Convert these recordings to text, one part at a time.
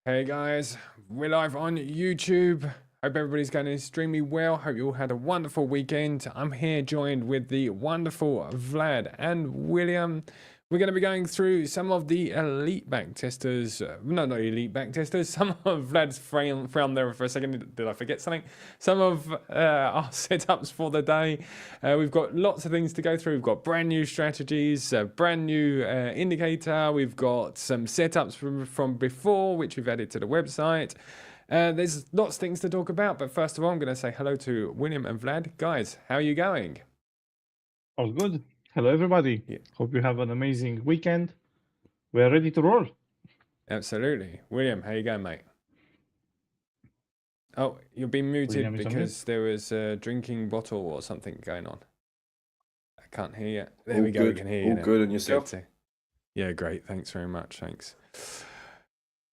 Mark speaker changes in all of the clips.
Speaker 1: Hey guys, we're live on YouTube. Hope everybody's going extremely well. Hope you all had a wonderful weekend. I'm here joined with the wonderful Vlad and William. We're going to be going through some of the elite back testers. No, not elite back testers. Some of Vlad's frown there for a second. Did I forget something? Some of our setups for the day. We've got lots of things to go through. We've got brand new strategies, a brand new indicator. We've got some setups from before, which we've added to the website. There's lots of things to talk about, but first of all, I'm going to say hello to William and Vlad. Guys, how are you going?
Speaker 2: All good. Hello, everybody.
Speaker 1: Yeah.
Speaker 2: Hope you have an amazing weekend. We're ready to roll.
Speaker 1: Absolutely. William, how you going, mate? Oh, you're being muted
Speaker 2: William is on
Speaker 1: because there was a drinking bottle or something going on. I can't hear you. There
Speaker 3: All
Speaker 1: we go. We
Speaker 3: good.
Speaker 1: can hear you
Speaker 3: All
Speaker 1: now.
Speaker 3: good, and yourself?
Speaker 1: Yeah, great. Thanks very much. Thanks.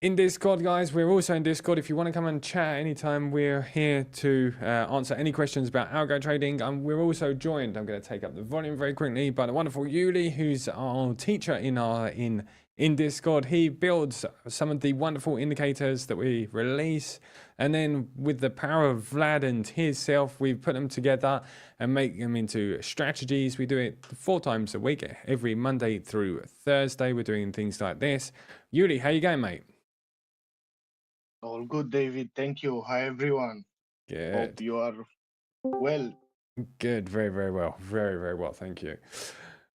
Speaker 1: In Discord, guys, we're also in Discord. If you want to come and chat anytime, we're here to answer any questions about algo trading. We're also joined, I'm going to take up the volume very quickly, by the wonderful Yuli, who's our teacher in Discord. He builds some of the wonderful indicators that we release, and then with the power of Vlad and himself, we put them together and make them into strategies. We do it 4 times a week, every Monday through Thursday. We're doing things like this. Yuli, how you going, mate?
Speaker 4: All good, David. Thank you. Hi, everyone.
Speaker 1: Good.
Speaker 4: Hope you are well.
Speaker 1: Good. Very, very well. Very, very well. Thank you.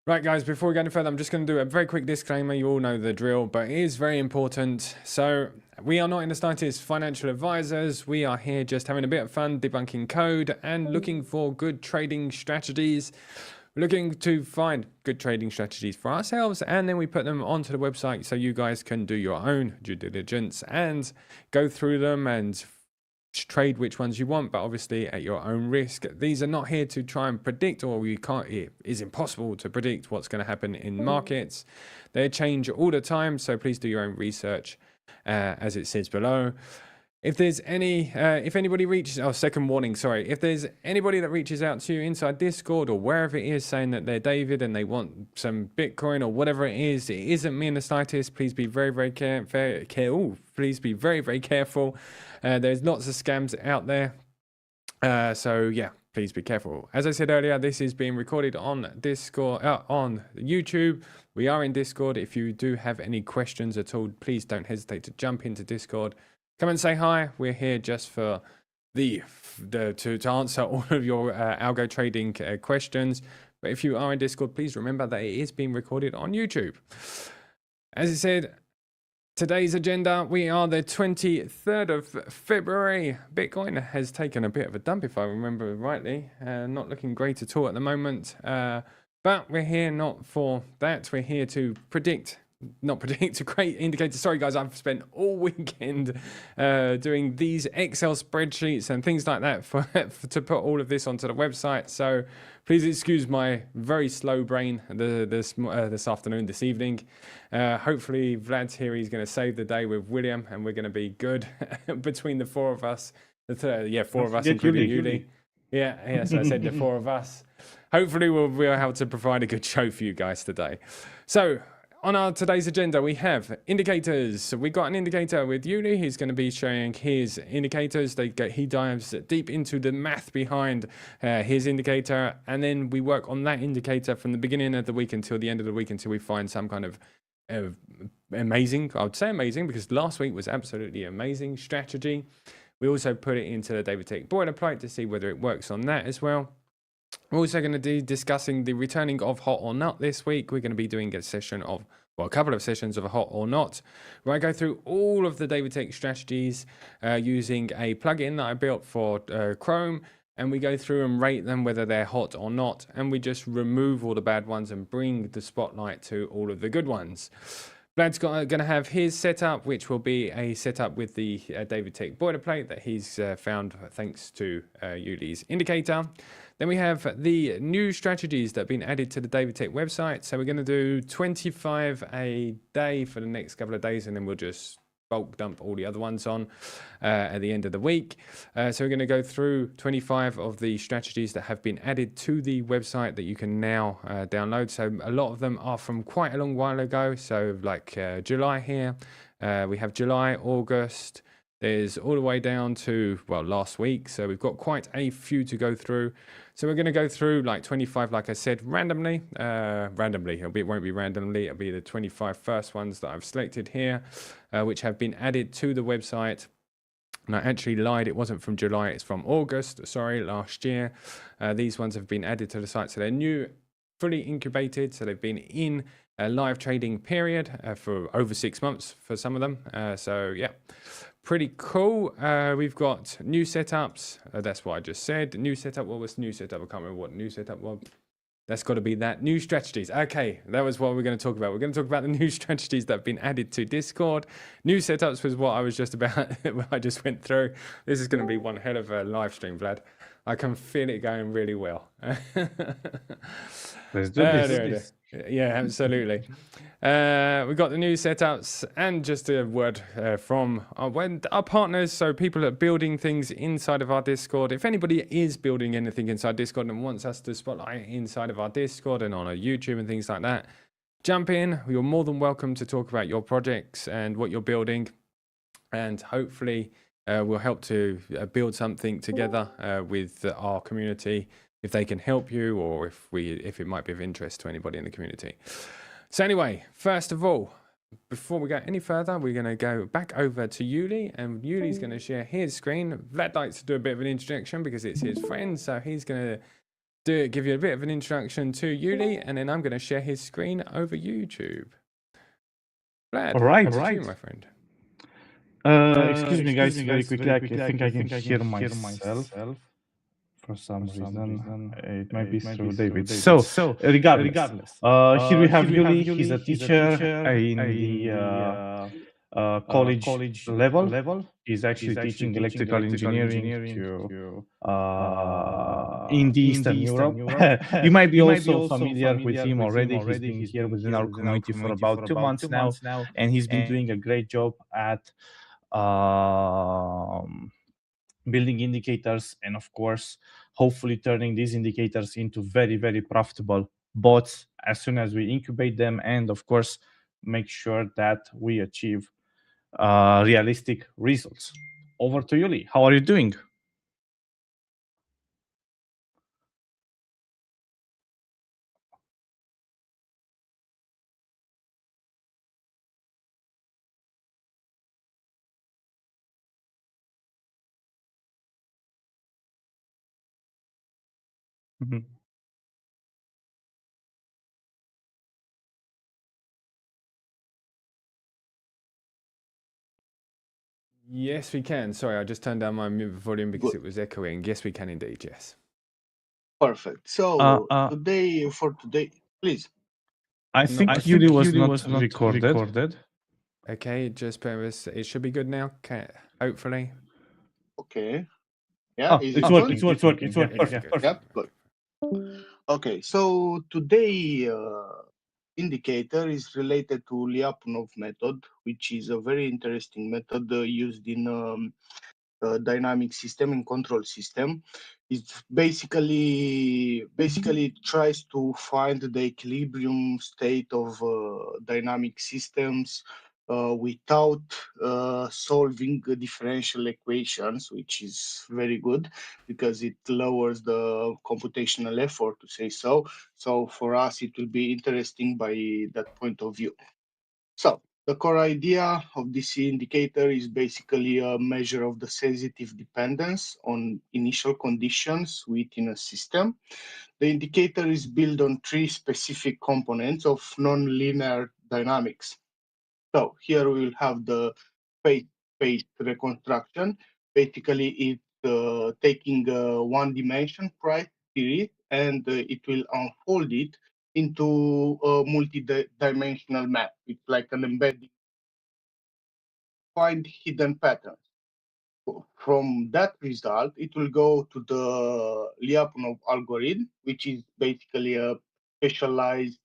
Speaker 1: Right, guys, before we go any further, I'm just going to do a very quick disclaimer. You all know the drill, but it is very important. So we are not in the slightest financial advisors. We are here just having a bit of fun, debunking code and looking for good trading strategies. We're looking to find good trading strategies for ourselves, and then we put them onto the website so you guys can do your own due diligence and go through them and trade which ones you want, but obviously at your own risk. These are not here to try and predict, or it is impossible to predict what's going to happen in markets. They change all the time, so please do your own research as it says below. If there's if anybody reaches, second warning, sorry. If there's anybody that reaches out to you inside Discord or wherever it is saying that they're David and they want some Bitcoin or whatever it isn't me in the slightest. Please be very, very careful. Please be very, very careful. There's lots of scams out there. So yeah, please be careful. As I said earlier, this is being recorded on Discord, on YouTube. We are in Discord. If you do have any questions at all, please don't hesitate to jump into Discord. Come and say hi. We're here just for to answer all of your algo trading questions. But if you are in Discord, please remember that it is being recorded on YouTube. As I said, today's agenda, we are the 23rd of February. Bitcoin has taken a bit of a dump, if I remember rightly. Not looking great at all at the moment. But we're here not for that. We're here to not predict, a great indicator. Sorry guys, I've spent all weekend doing these Excel spreadsheets and things like that to put all of this onto the website. So please excuse my very slow brain this afternoon, this evening. Hopefully Vlad's here. He's going to save the day with William, and we're going to be good between the 4 of us. 4 of us, including Yuli. Yeah. So I said the 4 of us. Hopefully we'll be able to provide a good show for you guys today. So on our today's agenda, we have indicators. So we got an indicator with Yuli. He's going to be showing his indicators. He dives deep into the math behind his indicator, and then we work on that indicator from the beginning of the week until the end of the week until we find some kind of amazing, I would say amazing, because last week was absolutely amazing strategy. We also put it into the David Tech boilerplate to see whether it works on that as well. We're also going to be discussing the returning of Hot or Not this week. We're going to be doing a couple of sessions of a Hot or Not, where I go through all of the David Tech strategies using a plugin that I built for Chrome, and we go through and rate them whether they're hot or not, and we just remove all the bad ones and bring the spotlight to all of the good ones. Vlad's going to have his setup, which will be a setup with the David Tech boilerplate that he's found thanks to Yuli's indicator. Then we have the new strategies that have been added to the David Tech website. So we're going to do 25 a day for the next couple of days, and then we'll just bulk dump all the other ones on at the end of the week. So we're going to go through 25 of the strategies that have been added to the website that you can now download. So a lot of them are from quite a long while ago, so like July here. We have July, August. There's all the way down to, well, last week. So we've got quite a few to go through. So we're going to go through like 25, like I said, randomly. It won't be randomly. It'll be the 25 first ones that I've selected here, which have been added to the website. And I actually lied, it wasn't from July, it's from August, sorry, last year. These ones have been added to the site, so they're new, fully incubated, so they've been in a live trading period for over 6 months for some of them. So yeah, pretty cool. We've got new setups, that's what I just said. New setup, what was new setup? I can't remember what new setup was. That's got to be that. New strategies. Okay, that was what we're going to talk about. We're going to talk about the new strategies that have been added to Discord. New setups was what I was just about, I just went through. This is going to be one hell of a live stream, Vlad. I can feel it going really well.
Speaker 2: Let's do this.
Speaker 1: Yeah, absolutely. We've got the new setups and just a word from our partners, so people that are building things inside of our Discord. If anybody is building anything inside Discord and wants us to spotlight inside of our Discord and on our YouTube and things like that, jump in. You're more than welcome to talk about your projects and what you're building, and hopefully we'll help to build something together with our community, if they can help you, or if it might be of interest to anybody in the community. So anyway, first of all, before we go any further, we're going to go back over to Yuli, and Yuli's going to share his screen. Vlad likes to do a bit of an introduction because it's his friend, so he's going to give you a bit of an introduction to Yuli, and then I'm going to share his screen over YouTube. Vlad,
Speaker 2: All right,
Speaker 1: you, my friend.
Speaker 2: Excuse me, guys, very quickly. I think I can hear myself. For some reason, it might be through David. So, regardless, here we have Yuli. He's a teacher in the college level. He's actually teaching electrical engineering to in the Eastern Europe. You might be also familiar with him already. He's been here within our community for about 2 months now, and he's been doing a great job at building indicators, and of course, hopefully turning these indicators into very, very profitable bots as soon as we incubate them, and of course, make sure that we achieve realistic results. Over to Yuli. How are you doing? Mhm.
Speaker 1: Yes, we can. Sorry, I just turned down my volume because it was echoing. Yes, we can indeed. Yes.
Speaker 4: Perfect. So today, please.
Speaker 2: I think Yuli was not recorded.
Speaker 1: Okay, just bear with us. It should be good now. Hopefully.
Speaker 4: Okay. Yeah,
Speaker 2: it's working. It's working. Yeah, perfect.
Speaker 4: Yep. Good. Okay, so today indicator is related to Lyapunov method, which is a very interesting method used in dynamic system and control system. It basically tries to find the equilibrium state of dynamic systems without solving differential equations, which is very good because it lowers the computational effort, to say so. So for us, it will be interesting by that point of view. So the core idea of this indicator is basically a measure of the sensitive dependence on initial conditions within a system. The indicator is built on 3 specific components of nonlinear dynamics. So here we will have the phase reconstruction. Basically, it's taking one dimension price series, and it will unfold it into a multi-dimensional map. It's like an embedding. Find hidden patterns. From that result, it will go to the Lyapunov algorithm, which is basically a specialized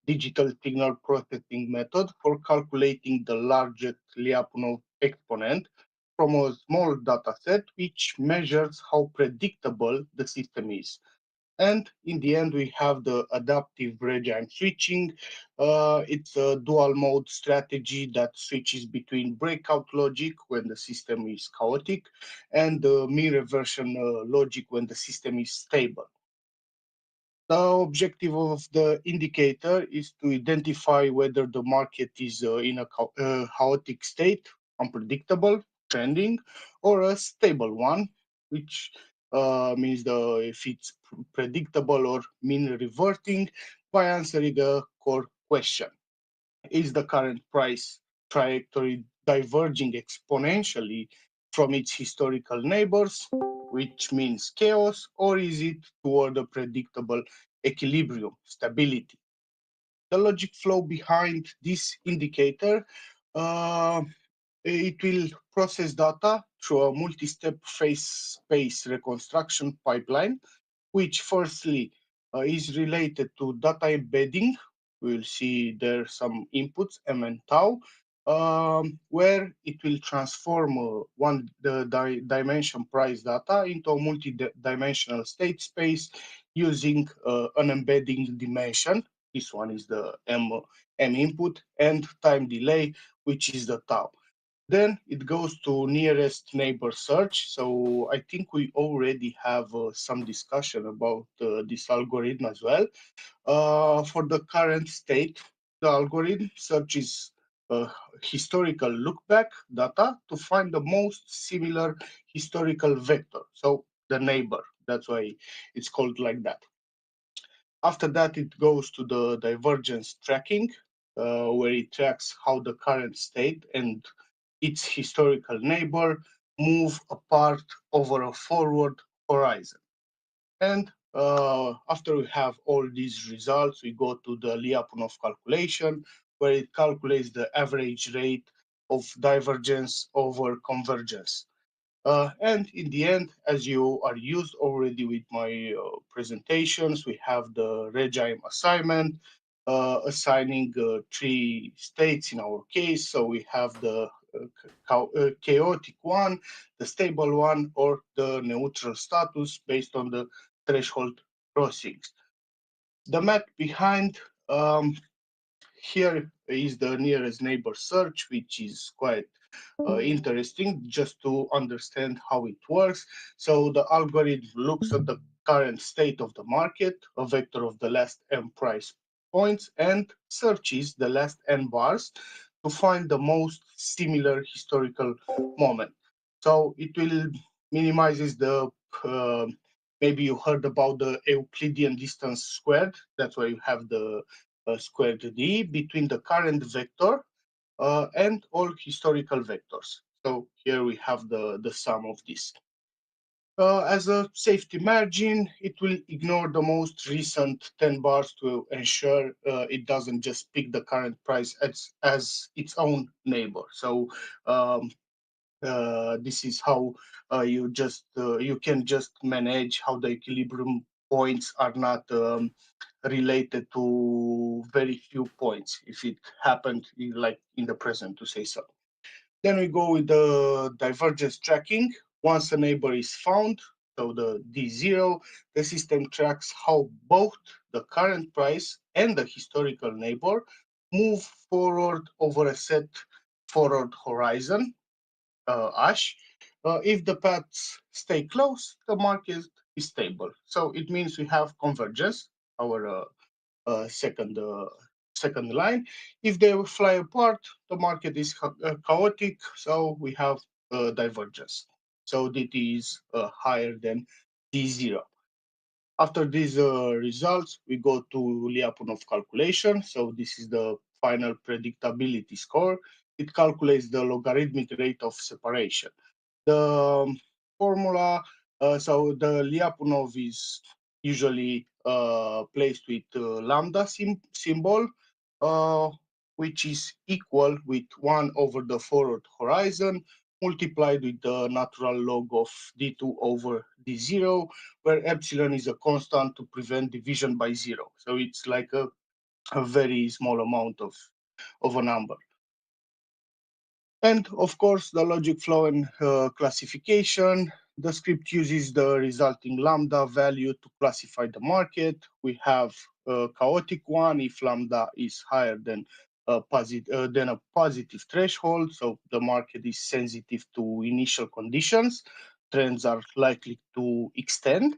Speaker 4: digital signal processing method for calculating the largest Lyapunov exponent from a small data set, which measures how predictable the system is. And in the end, we have the adaptive regime switching. It's a dual mode strategy that switches between breakout logic when the system is chaotic and the mean reversion logic when the system is stable. The objective of the indicator is to identify whether the market is in a chaotic state, unpredictable, trending, or a stable one, which means if it's predictable or mean reverting, by answering the core question. Is the current price trajectory diverging exponentially from its historical neighbors, which means chaos, or is it toward a predictable equilibrium, stability? The logic flow behind this indicator, uh, it will process data through a multi-step phase space reconstruction pipeline, which firstly is related to data embedding. We'll see there some inputs, M and tau, where it will transform the dimension price data into a multi-dimensional state space using an embedding dimension. This one is the M input, and time delay, which is the tau. Then it goes to nearest neighbor search. So I think we already have some discussion about this algorithm as well. For the current state, the algorithm searches historical lookback data to find the most similar historical vector. So the neighbor, that's why it's called like that. After that, it goes to the divergence tracking, where it tracks how the current state and its historical neighbor move apart over a forward horizon. And after we have all these results, we go to the Lyapunov calculation, where it calculates the average rate of divergence over convergence. And in the end, as you are used already with my presentations, we have the regime assignment, assigning 3 states in our case. So we have the chaotic one, the stable one, or the neutral status based on the threshold crossings. The math behind here is the nearest neighbor search, which is quite interesting just to understand how it works. So the algorithm looks at the current state of the market, a vector of the last n price points, and searches the last n bars to find the most similar historical moment. So it will minimizes the maybe you heard about the Euclidean distance squared. That's why you have the squared d between the current vector and all historical vectors. So here we have the sum of this. As a safety margin, it will ignore the most recent 10 bars to ensure it doesn't just pick the current price as its own neighbor. So this is how you can just manage how the equilibrium points are not related to very few points if it happened like in the present, to say so. Then we go with the divergence tracking. Once a neighbor is found, so the D0, the system tracks how both the current price and the historical neighbor move forward over a set forward horizon, ASH. If the paths stay close, the market is stable. So it means we have convergence, our second line. If they fly apart, the market is chaotic, so we have divergence. So DT is higher than D0. After these results, we go to Lyapunov calculation. So this is the final predictability score. It calculates the logarithmic rate of separation. The formula, so the Lyapunov is usually placed with lambda symbol, which is equal with 1 over the forward horizon multiplied with the natural log of d2 over d0, where epsilon is a constant to prevent division by 0. So it's like a very small amount of a number. And of course, the logic flow and classification. the script uses the resulting lambda value to classify the market. We have a chaotic one if lambda is higher than a positive threshold, so the market is sensitive to initial conditions. Trends are likely to extend.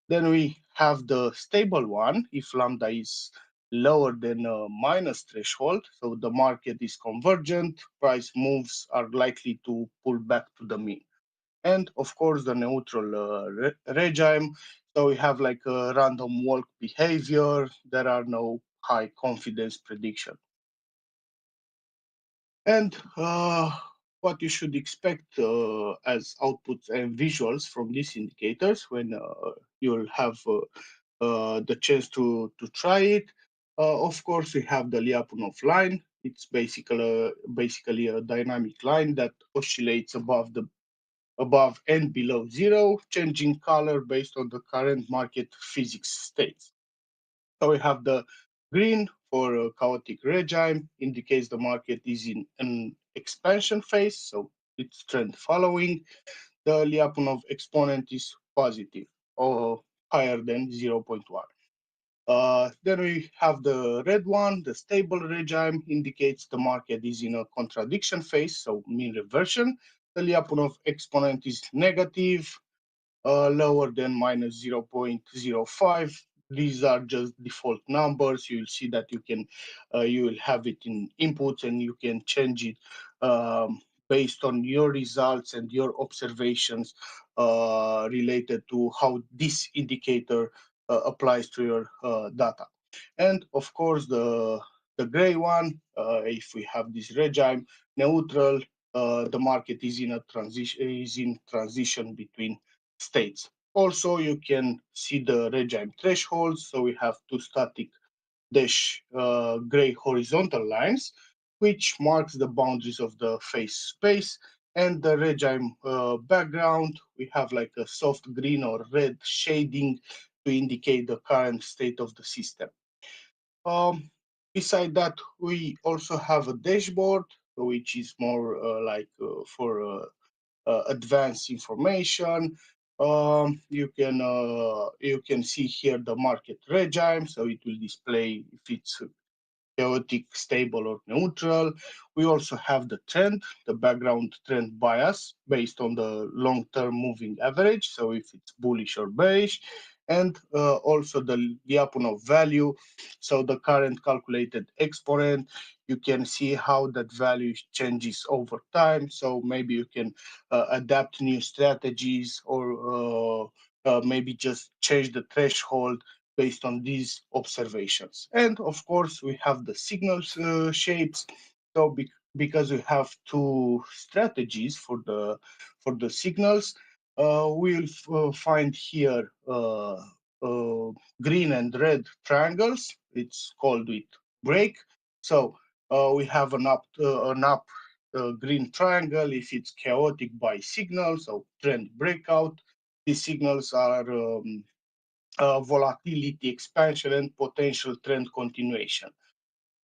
Speaker 4: Then we have the stable one if lambda is lower than a minus threshold, so the market is convergent, price moves are likely to pull back to the mean. And of course, the neutral regime. So we have like a random walk behavior. There are no high confidence prediction. And what you should expect as outputs and visuals from these indicators when you'll have the chance to try it. Of course, we have the Lyapunov line. It's basically a dynamic line that oscillates above and below zero, changing color based on the current market physics states. So we have the green for a chaotic regime, indicates the market is in an expansion phase, so it's trend following. The Lyapunov exponent is positive or higher than 0.1. Then we have the red one, the stable regime indicates the market is in a contradiction phase, so mean reversion. The Lyapunov exponent is negative, lower than minus 0.05. These are just default numbers. You'll see that you will have it in inputs and you can change it based on your results and your observations related to how this indicator applies to your data. And of course, the gray one, if we have this regime, neutral, the market is in transition between states. Also, you can see the regime thresholds. So we have two static dash gray horizontal lines, which marks the boundaries of the phase space. And the regime background, we have like a soft green or red shading to indicate the current state of the system. Beside that, we also have a dashboard, which is more for advanced information. You can see here the market regime, so it will display if it's chaotic, stable, or neutral. We also have the trend, the background trend bias based on the long-term moving average, so if it's bullish or bearish, and also the Lyapunov value, so the current calculated exponent. You can see how that value changes over time, so maybe you can adapt new strategies or maybe just change the threshold based on these observations. And of course, we have the signal shapes. So because we have two strategies for the signals, we'll find here green and red triangles. It's called with break. So we have an up green triangle if it's chaotic by signal, so trend breakout. These signals are volatility expansion and potential trend continuation.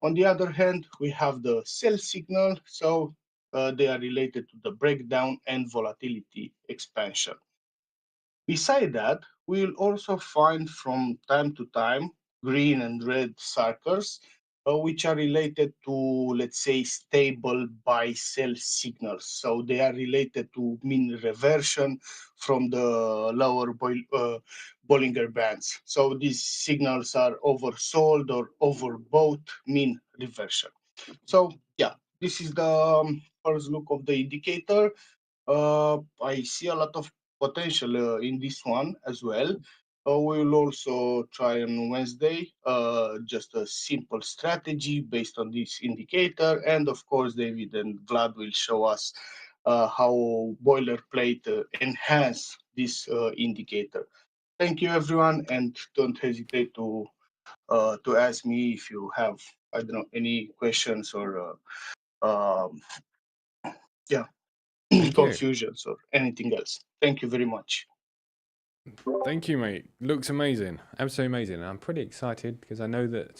Speaker 4: On the other hand, we have the sell signal, so they are related to the breakdown and volatility expansion. Beside that, we'll also find from time to time green and red circles, which are related to, let's say, stable buy-sell signals. So they are related to mean reversion from the lower Bollinger Bands. So these signals are oversold or overbought mean reversion. So yeah, this is the first look of the indicator. I see a lot of potential in this one as well. We will also try on Wednesday just a simple strategy based on this indicator. And of course, David and Vlad will show us how boilerplate enhance this indicator. Thank you, everyone, and don't hesitate to ask me if you have, I don't know, any questions or yeah, confusions or anything else. Thank you very much.
Speaker 1: Thank you, mate. Looks amazing. Absolutely amazing. And I'm pretty excited because I know that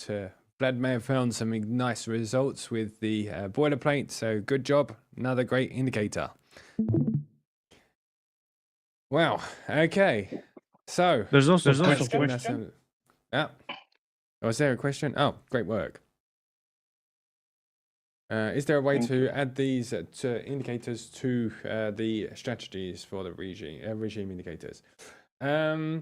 Speaker 1: Vlad may have found some nice results with the boilerplate. So good job. Another great indicator. Wow. Okay. So
Speaker 2: There's also a
Speaker 1: that's given
Speaker 2: question.
Speaker 1: us a. Was there a question? Oh, great work. Is there a way to add these indicators to the strategies for the regime indicators? We're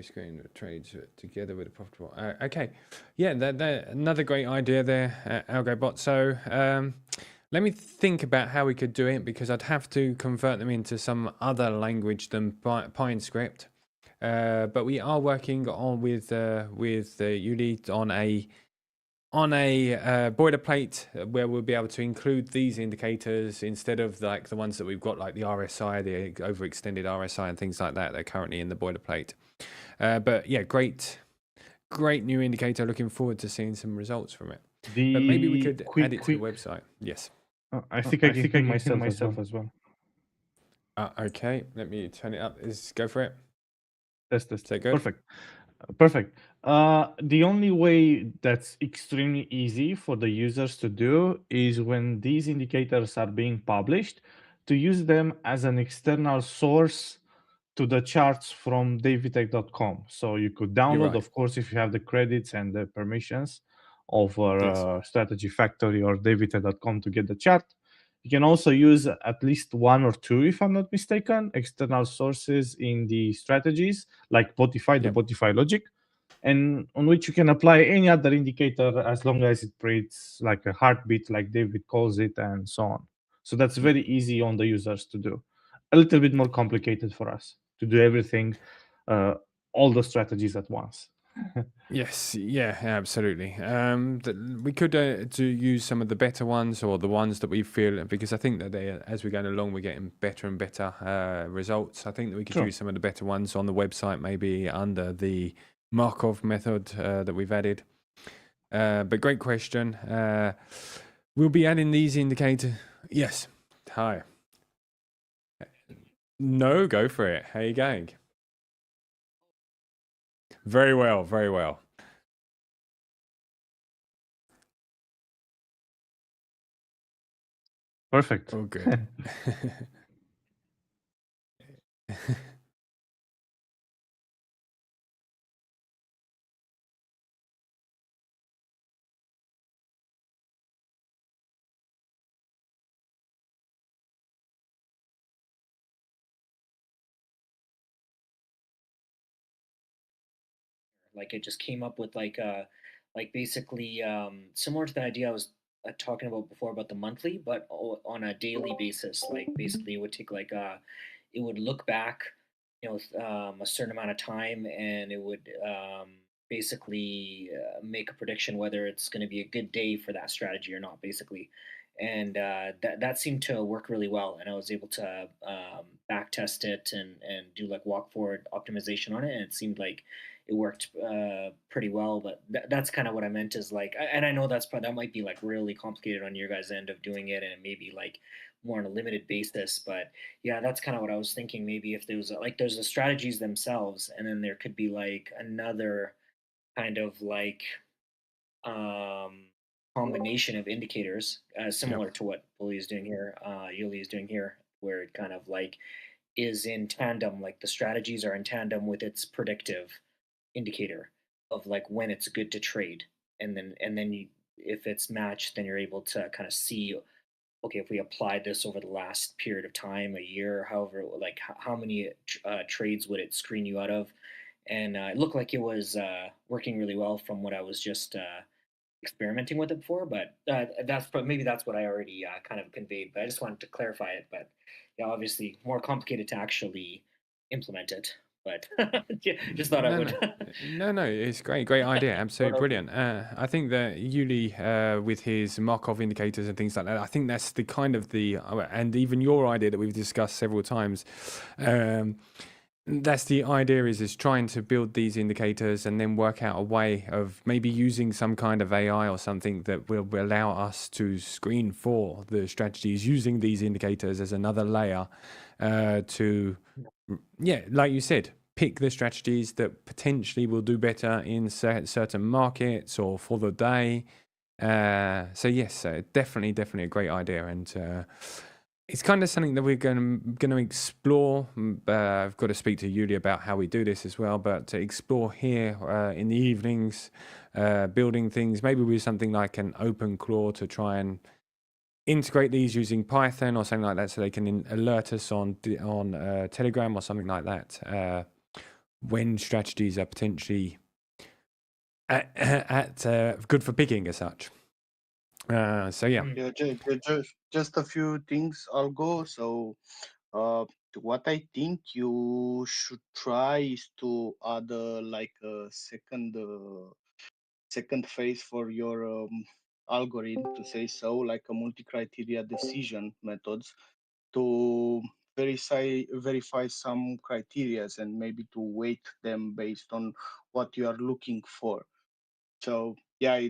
Speaker 1: screening the trades together with a profitable. Okay, yeah, that another great idea there, AlgoBot. So let me think about how we could do it, because I'd have to convert them into some other language than PineScript. But we are working on with Yuli on a boilerplate where we'll be able to include these indicators instead of like the ones that we've got, like the RSI, the overextended RSI and things like that. They're currently in the boilerplate. But yeah, great new indicator. Looking forward to seeing some results from it. But maybe we could add it to the website. Yes.
Speaker 2: I think I can hear myself as well.
Speaker 1: Okay, let me turn it up. Go for it.
Speaker 2: Test.
Speaker 1: Is that good?
Speaker 2: Perfect. The only way that's extremely easy for the users to do is when these indicators are being published, to use them as an external source to the charts from davidtech.com. So you could download,
Speaker 1: right.
Speaker 2: of course, if you have the credits and the permissions over Strategy Factory or davidtech.com to get the chart. You can also use at least one or two, if I'm not mistaken, external sources in the strategies, like Botify, the Botify logic, and on which you can apply any other indicator as long as it creates like a heartbeat, like David calls it, and so on. So that's very easy on the users to do. A little bit more complicated for us to do everything, all the strategies at once.
Speaker 1: Yes, yeah, absolutely. We could use some of the better ones, or the ones that we feel, because I think that as we're going along, we're getting better and better results. I think that we could use some of the better ones on the website, maybe under the Markov method that we've added. But great question. We'll be adding these indicators. Yes. Hi. No, go for it. How are you going? Very well, very well.
Speaker 2: Perfect.
Speaker 1: Oh, good.
Speaker 3: Like it just came up with like basically similar to the idea I was talking about before about the monthly, but on a daily basis. Like basically, it would take like it would look back, a certain amount of time, and it would basically make a prediction whether it's going to be a good day for that strategy or not, basically. And that seemed to work really well, and I was able to back test it and do like walk forward optimization on it, and it seemed like it worked pretty well. But that's kind of what I meant is like, and I know that might be like really complicated on your guys' end of doing it, and maybe like more on a limited basis. But yeah, that's kind of what I was thinking. Maybe if there was there's the strategies themselves, and then there could be like another kind of like um, combination of indicators, similar to what Yuli is doing here, where it kind of like is in tandem, like the strategies are in tandem with its predictive indicator of like when it's good to trade, and then if it's matched, then you're able to kind of see, okay, if we apply this over the last period of time, a year, however, like how many trades would it screen you out of? And it looked like it was working really well from what I was just experimenting with it before. But maybe that's what I already kind of conveyed. But I just wanted to clarify it. But yeah, obviously more complicated to actually implement it. But just thought I would.
Speaker 1: No, it's great idea, absolutely brilliant. I think that Yuli, with his Markov indicators and things like that, I think that's the kind of and even your idea that we've discussed several times. That's the idea, is trying to build these indicators and then work out a way of maybe using some kind of AI or something that will allow us to screen for the strategies using these indicators as another layer to, like you said, pick the strategies that potentially will do better in certain markets or for the day. So yes, definitely a great idea. And it's kind of something that we're going to explore. I've got to speak to Yuli about how we do this as well, but to explore here in the evenings, building things, maybe with something like an OpenClaw to try and integrate these using Python or something like that, so they can alert us on Telegram or something like that when strategies are potentially at good for picking as such. So yeah.
Speaker 4: Just a few things, Algo. So what I think you should try is to add like a second phase for your algorithm, to say so, like a multi-criteria decision methods to verify some criterias and maybe to weight them based on what you are looking for. So yeah,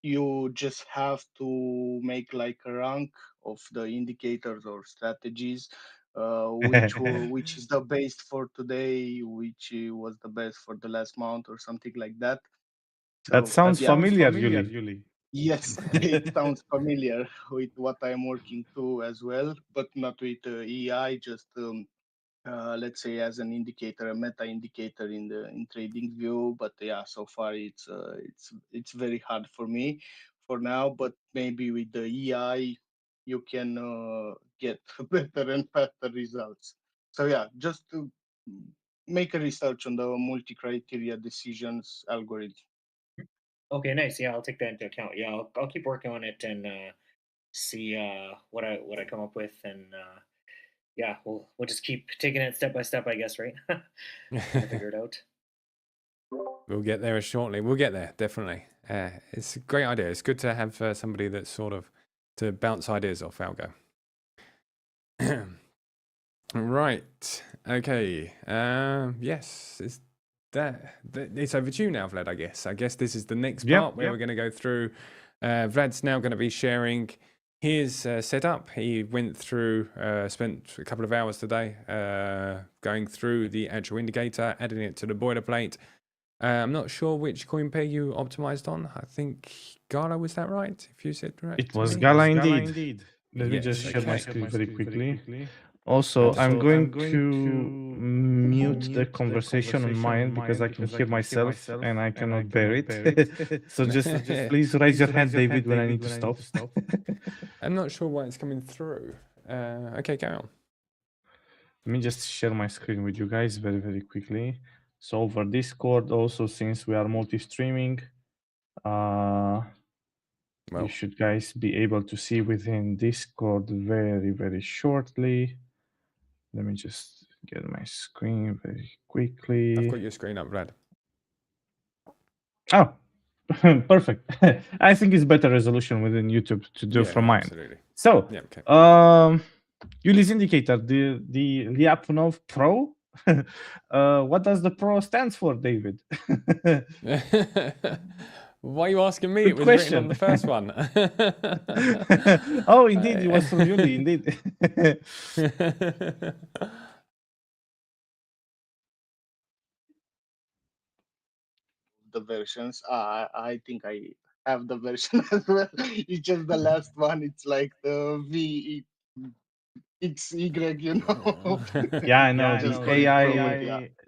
Speaker 4: you just have to make like a rank of the indicators or strategies, which is the best for today, which was the best for the last month or something like that.
Speaker 2: That sounds familiar, Yuli.
Speaker 4: Yes, it sounds familiar with what I'm working to as well, but not with EI, just let's say as an indicator, a meta indicator in TradingView. But yeah, so far it's very hard for me for now. But maybe with the EI, you can get better and faster results. So yeah, just to make a research on the multi-criteria decisions algorithm.
Speaker 3: Okay, nice. Yeah, I'll take that into account. Yeah, I'll keep working on it and see what I come up with, and yeah, we'll just keep taking it step by step, I guess, right? Figure it out.
Speaker 1: We'll get there shortly. We'll get there, definitely. It's a great idea. It's good to have somebody that's sort of to bounce ideas off, Algo. Right. Okay. Yes. It's over to you now, Vlad, I guess. I guess this is the next part where we're going to go through. Vlad's now going to be sharing his setup. He went through, spent a couple of hours today going through the actual indicator, adding it to the boilerplate. I'm not sure which coin pair you optimized on. I think Gala, was that right? If you said right.
Speaker 2: It was Gala indeed. Let me just share my screen very quickly. Also, I'm going to mute the conversation on my end because I can hear myself and I cannot bear it. So just please raise your hand, David, when I need to stop.
Speaker 1: I'm not sure why it's coming through. Okay, carry on.
Speaker 2: Let me just share my screen with you guys very, very quickly. So over Discord, also, since we are multi-streaming, you should guys be able to see within Discord very, very shortly. Let me just get my screen very quickly.
Speaker 1: I've got your screen up, Vlad.
Speaker 2: Oh, perfect. I think it's better resolution within YouTube to do from mine.
Speaker 1: Absolutely.
Speaker 2: So, Yuli's indicator, the Lyapunov Pro. What does the Pro stands for, David?
Speaker 1: Why are you asking me? It was written on the first one.
Speaker 2: Oh, indeed, it was from Yuli, indeed.
Speaker 4: The versions. I think I have the version as well. It's just the last one. It's like the VXY, you know.
Speaker 2: Yeah, I know.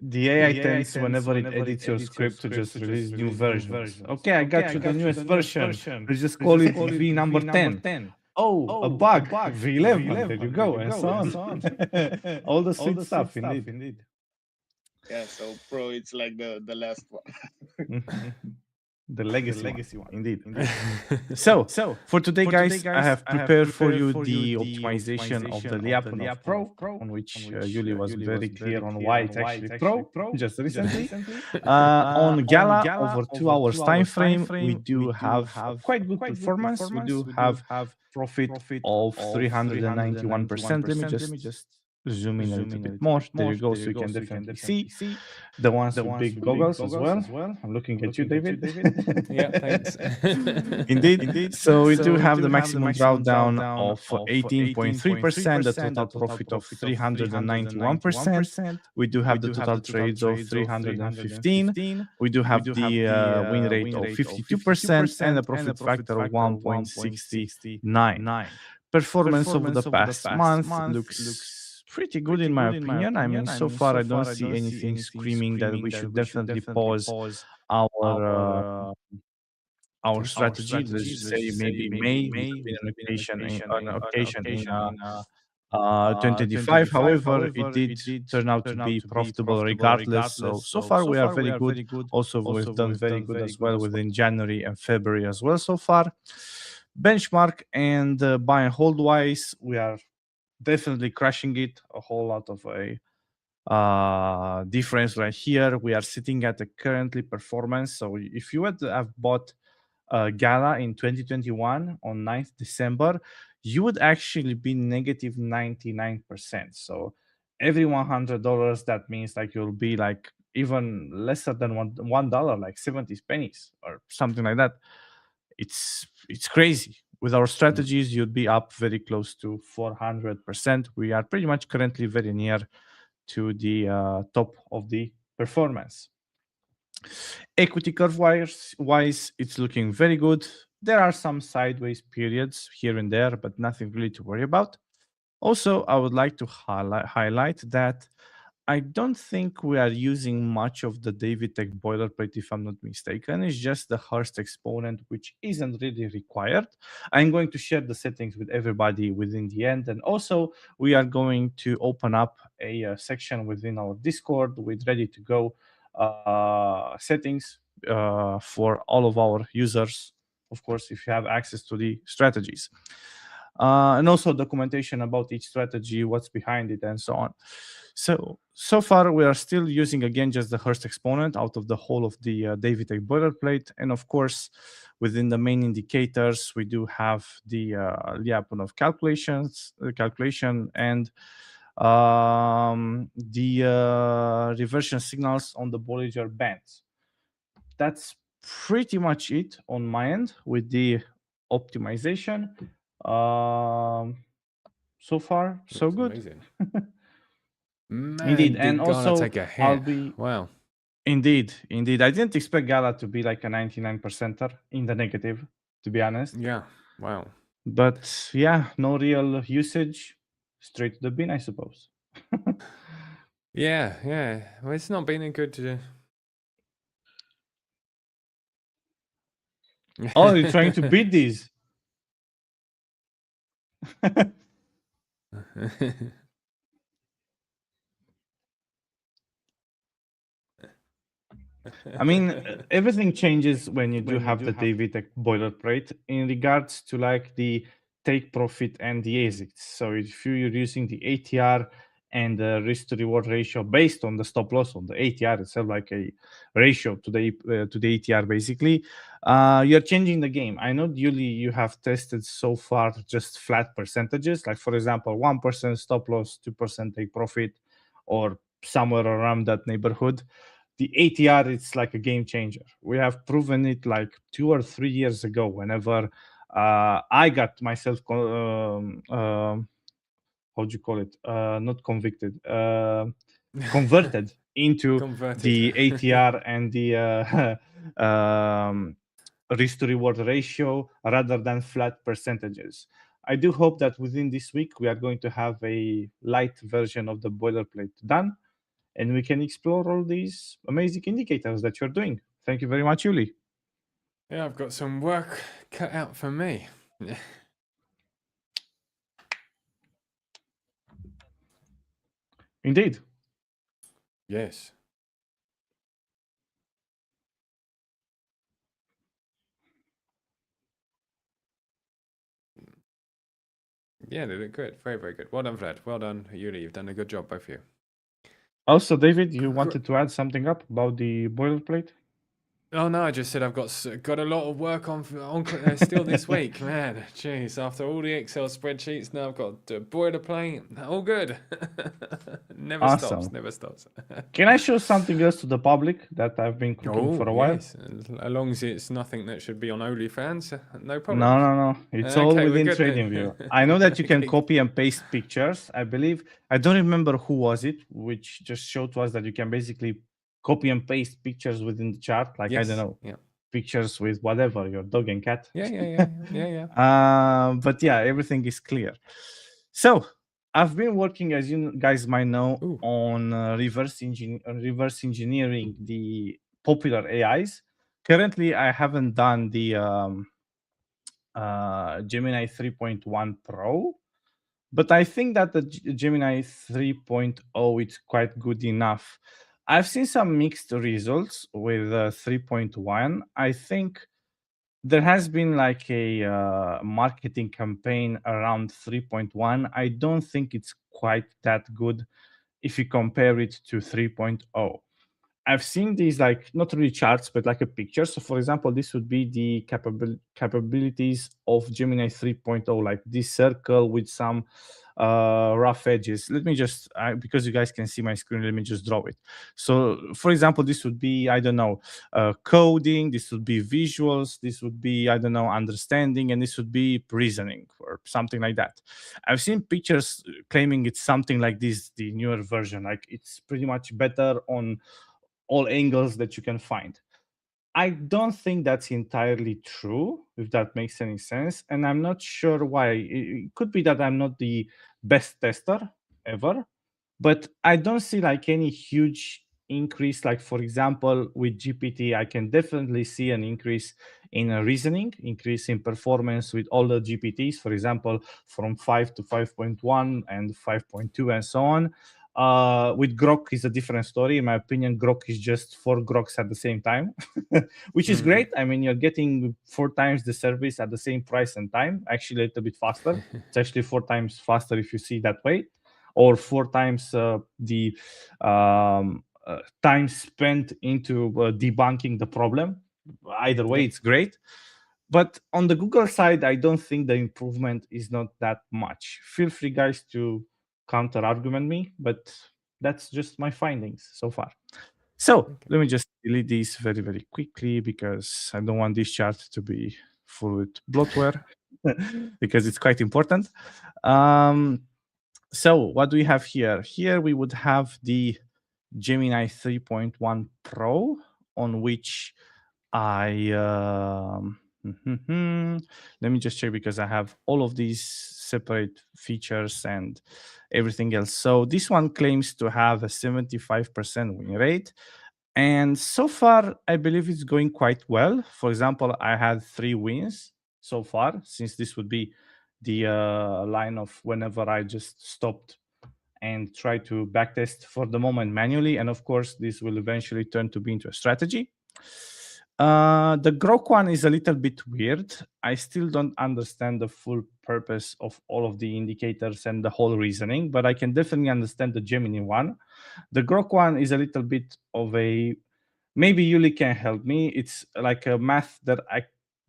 Speaker 2: The AI tends, whenever it edits your script, to just release new versions. Okay, I got you the newest version. Let's just call it V number 10. Oh, a bug, V11. There you go, and so on. All the sweet stuff, indeed.
Speaker 4: Yeah, so Pro, it's like the last one.
Speaker 2: The legacy one, indeed. So for today, guys, I have prepared for you the optimization of the Lyapunov Pro, on which Yuli was very clear on why it's actually Pro, just recently. On Gala, over 2 hours time frame, we do have quite good performance. We do have profit of 391%. Let me just zoom in a little bit more. There you go, so you can definitely see the ones with big goggles as well. I'm looking at you, David.
Speaker 1: Yeah, thanks.
Speaker 2: Indeed. So we do have the maximum drawdown of 18.3%, the total profit of 391%. We do have the total trades of 315. We do have the win rate of 52% and a profit factor of 1.69. performance over the past month looks pretty good in my opinion. I mean, so far I don't see anything screaming that we should definitely pause our strategy. Let's just say maybe May would have been an occasion in 2025. However, it did turn out to be profitable regardless. So far we are very good. Also, we've done very good as well within January and February as well so far. Benchmark and buy and hold wise, we are definitely crushing it. A whole lot of a difference right here. We are sitting at the currently performance. So if you would have bought Gala in 2021 on 9th December, you would actually be negative 99%. So every $100, that means like you'll be like even lesser than $1, like 70 pennies or something like that. It's crazy. With our strategies, you'd be up very close to 400%. We are pretty much currently very near to the top of the performance. Equity curve wise, it's looking very good. There are some sideways periods here and there, but nothing really to worry about. Also, I would like to highlight that I don't think we are using much of the Davytech boilerplate, if I'm not mistaken. It's just the Hurst exponent, which isn't really required. I'm going to share the settings with everybody within the end. And also, we are going to open up a section within our Discord with ready to go settings for all of our users. Of course, if you have access to the strategies. And also documentation about each strategy, what's behind it, and so on. So far, we are still using, again, just the Hurst exponent out of the whole of the Davytech boilerplate. And of course, within the main indicators, we do have the Lyapunov calculation and the reversion signals on the Bollinger Bands. That's pretty much it on my end with the optimization. So far, so good.
Speaker 1: Amazing. Man,
Speaker 2: Indeed, and also
Speaker 1: take a hit.
Speaker 2: I'll be
Speaker 1: wow.
Speaker 2: Indeed. I didn't expect Gala to be like a 99%er in the negative, to be honest.
Speaker 1: Yeah. Wow.
Speaker 2: But yeah, no real usage. Straight to the bin, I suppose.
Speaker 1: Yeah. Well, it's not been a good.
Speaker 2: Oh, you're trying to beat these. I mean, everything changes when you do have the Davytech boilerplate in regards to like the take profit and the ASICs. So if you're using the ATR and the risk to reward ratio based on the stop loss on the ATR itself, like a ratio to the ATR, basically, you're changing the game. I know, Yuli, you have tested so far just flat percentages, like for example, 1% stop loss, 2% take profit, or somewhere around that neighborhood. The ATR, it's like a game changer. We have proven it like 2 or 3 years ago whenever I got myself, how do you call it? Not convicted, converted into the ATR and the risk to reward ratio rather than flat percentages. I do hope that within this week, we are going to have a light version of the boilerplate done, and we can explore all these amazing indicators that you're doing. Thank you very much, Yuli.
Speaker 1: Yeah, I've got some work cut out for me.
Speaker 2: Indeed.
Speaker 1: Yes. Yeah, they did good. Very, very good. Well done, Vlad. Well done, Yuli. You've done a good job, both of you.
Speaker 2: Also, David, you wanted to add something up about the boilerplate?
Speaker 1: Oh no, I just said I've got a lot of work on still this week, man. Jeez, after all the Excel spreadsheets, now I've got the boilerplate. All good. Never stops.
Speaker 2: Can I show something else to the public that I've been cooking for a while?
Speaker 1: Yes, as long as it's nothing that should be on OnlyFans, no problem.
Speaker 2: No. It's all within TradingView. I know that you can copy and paste pictures. I believe, I don't remember who was it, which just showed to us that you can basically copy and paste pictures within the chart. Like, yes. I don't know, pictures with whatever, your dog and cat.
Speaker 1: Yeah.
Speaker 2: But yeah, everything is clear. So I've been working, as you guys might know, on reverse engineering the popular AIs. Currently, I haven't done the Gemini 3.1 Pro, but I think that the Gemini 3.0 is quite good enough. I've seen some mixed results with 3.1. I think there has been like a marketing campaign around 3.1. I don't think it's quite that good if you compare it to 3.0. I've seen these, like, not really charts, but like a picture. So for example, this would be the capabilities of Gemini 3.0, like this circle with some rough edges. Let me just, because you guys can see my screen, let me just draw it. So for example, this would be, I don't know, coding, this would be visuals, this would be, I don't know, understanding, and this would be reasoning or something like that. I've seen pictures claiming it's something like this, the newer version, like it's pretty much better on all angles that you can find. I don't think that's entirely true, if that makes any sense. And I'm not sure why. It could be that I'm not the best tester ever, but I don't see like any huge increase. Like, for example, with GPT, I can definitely see an increase in reasoning, increase in performance with all the GPTs, for example, from 5 to 5.1 and 5.2 and so on. With Grok is a different story. In my opinion, Grok is just 4 Groks at the same time, which is great. I mean, you're getting 4 times the service at the same price and time, actually a little bit faster. It's actually 4 times faster if you see it that way, or 4 times the time spent into debunking the problem. Either way, it's great. But on the Google side, I don't think the improvement is not that much. Feel free, guys, to counter argument me, but that's just my findings so far. So let me just delete these very, very quickly because I don't want this chart to be full with bloatware because it's quite important. So what do we have here? Here we would have the Gemini 3.1 Pro, on which I let me just check because I have all of these separate features and everything else. So this one claims to have a 75% win rate. And so far, I believe it's going quite well. For example, I had 3 wins so far, since this would be the line of whenever I just stopped and try to backtest for the moment manually. And of course, this will eventually turn to be into a strategy. The Grok one is a little bit weird. I still don't understand the full purpose of all of the indicators and the whole reasoning, but I can definitely understand the Gemini one. The Grok one is a little bit of a, maybe Yuli can help me. It's like a math that I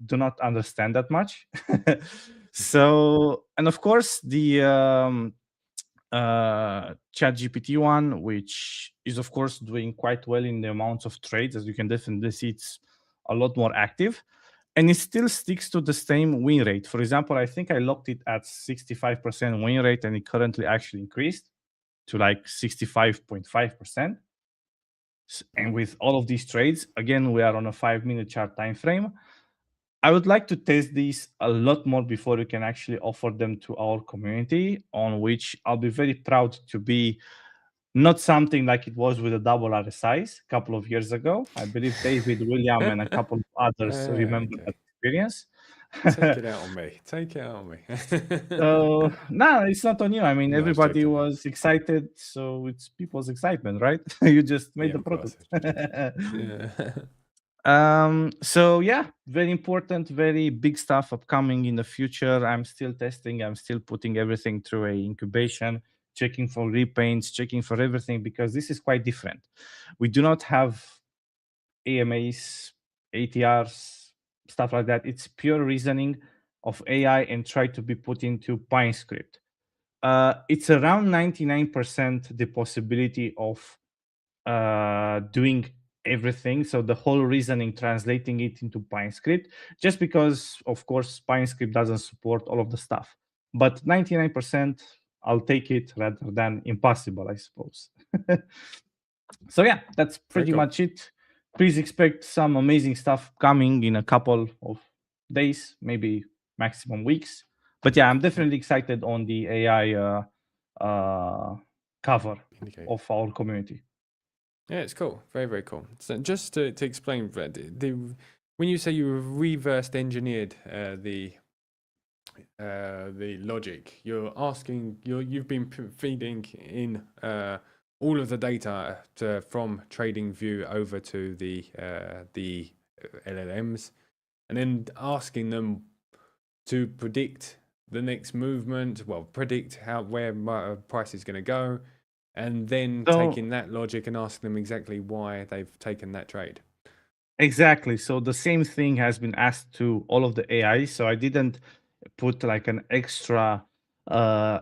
Speaker 2: do not understand that much. So, and of course, the ChatGPT one, which is of course doing quite well in the amounts of trades. As you can definitely see, it's a lot more active, and it still sticks to the same win rate. For example, I think I locked it at 65% win rate, and it currently actually increased to like 65.5%. And with all of these trades, again, we are on a 5-minute chart time frame. I would like to test these a lot more before we can actually offer them to our community, on which I'll be very proud to be not something like it was with a double RSIs a couple of years ago. I believe David, William, and a couple of others remember that experience.
Speaker 1: Take it out on me. Take it out on me.
Speaker 2: So, no, it's not on you. I mean,
Speaker 1: No,
Speaker 2: everybody
Speaker 1: joking.
Speaker 2: was excited, so it's people's excitement, right? You just made
Speaker 1: Yeah,
Speaker 2: the
Speaker 1: of course.
Speaker 2: product.
Speaker 1: Yeah.
Speaker 2: So yeah, very important, very big stuff upcoming in the future. I'm still testing, I'm still putting everything through a incubation, checking for repaints, checking for everything, because this is quite different. We do not have AMAs, ATRs, stuff like that. It's pure reasoning of AI and try to be put into PineScript. It's around 99% the possibility of doing everything. So the whole reasoning, translating it into PineScript, just because, of course, PineScript doesn't support all of the stuff. But 99%, I'll take it rather than impossible, I suppose. So yeah, that's pretty
Speaker 1: cool.
Speaker 2: much it. please expect some amazing stuff coming in a couple of days, maybe maximum weeks. But yeah, I'm definitely excited on the AI cover
Speaker 1: Indicate.
Speaker 2: of our community.
Speaker 1: Yeah, it's cool. Very, very cool. So just to explain, when you say you reversed engineered the logic, you've been feeding in all of the data from TradingView over to the LLMs, and then asking them to predict the next movement. Well, predict where my price is going to go. And then taking that logic and asking them exactly why they've taken that trade.
Speaker 2: Exactly. So the same thing has been asked to all of the AI. So I didn't put like an extra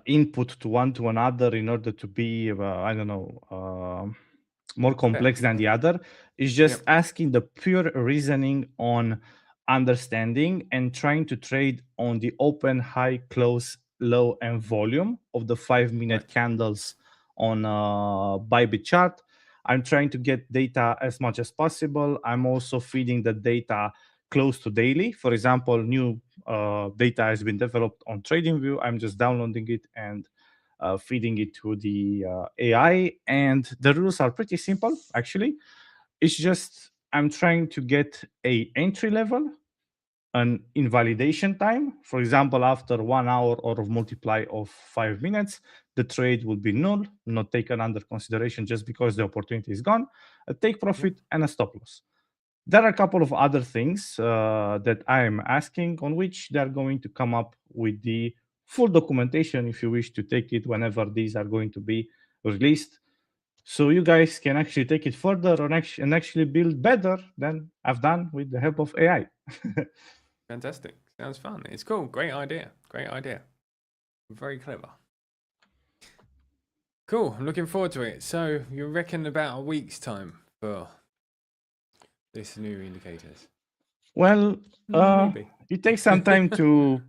Speaker 2: input to one to another in order to be, I don't know, more complex than the other. It's just asking the pure reasoning on understanding and trying to trade on the open, high, close, low, and volume of the 5-minute candles on Bybit chart. I'm trying to get data as much as possible. I'm also feeding the data close to daily. For example, new data has been developed on TradingView. I'm just downloading it and feeding it to the AI. And the rules are pretty simple, actually. It's just I'm trying to get a entry level, an invalidation time. For example, after 1 hour or of multiply of 5 minutes, the trade will be null, not taken under consideration just because the opportunity is gone, a take profit and a stop loss. There are a couple of other things that I am asking on which they're going to come up with the full documentation if you wish to take it whenever these are going to be released. So you guys can actually take it further and actually build better than I've done with the help of AI.
Speaker 1: Fantastic. Sounds fun. It's cool. Great idea. Great idea. Very clever. Cool. I'm looking forward to it. So you reckon about a week's time for this new indicators?
Speaker 2: Well,
Speaker 1: maybe.
Speaker 2: It takes some time to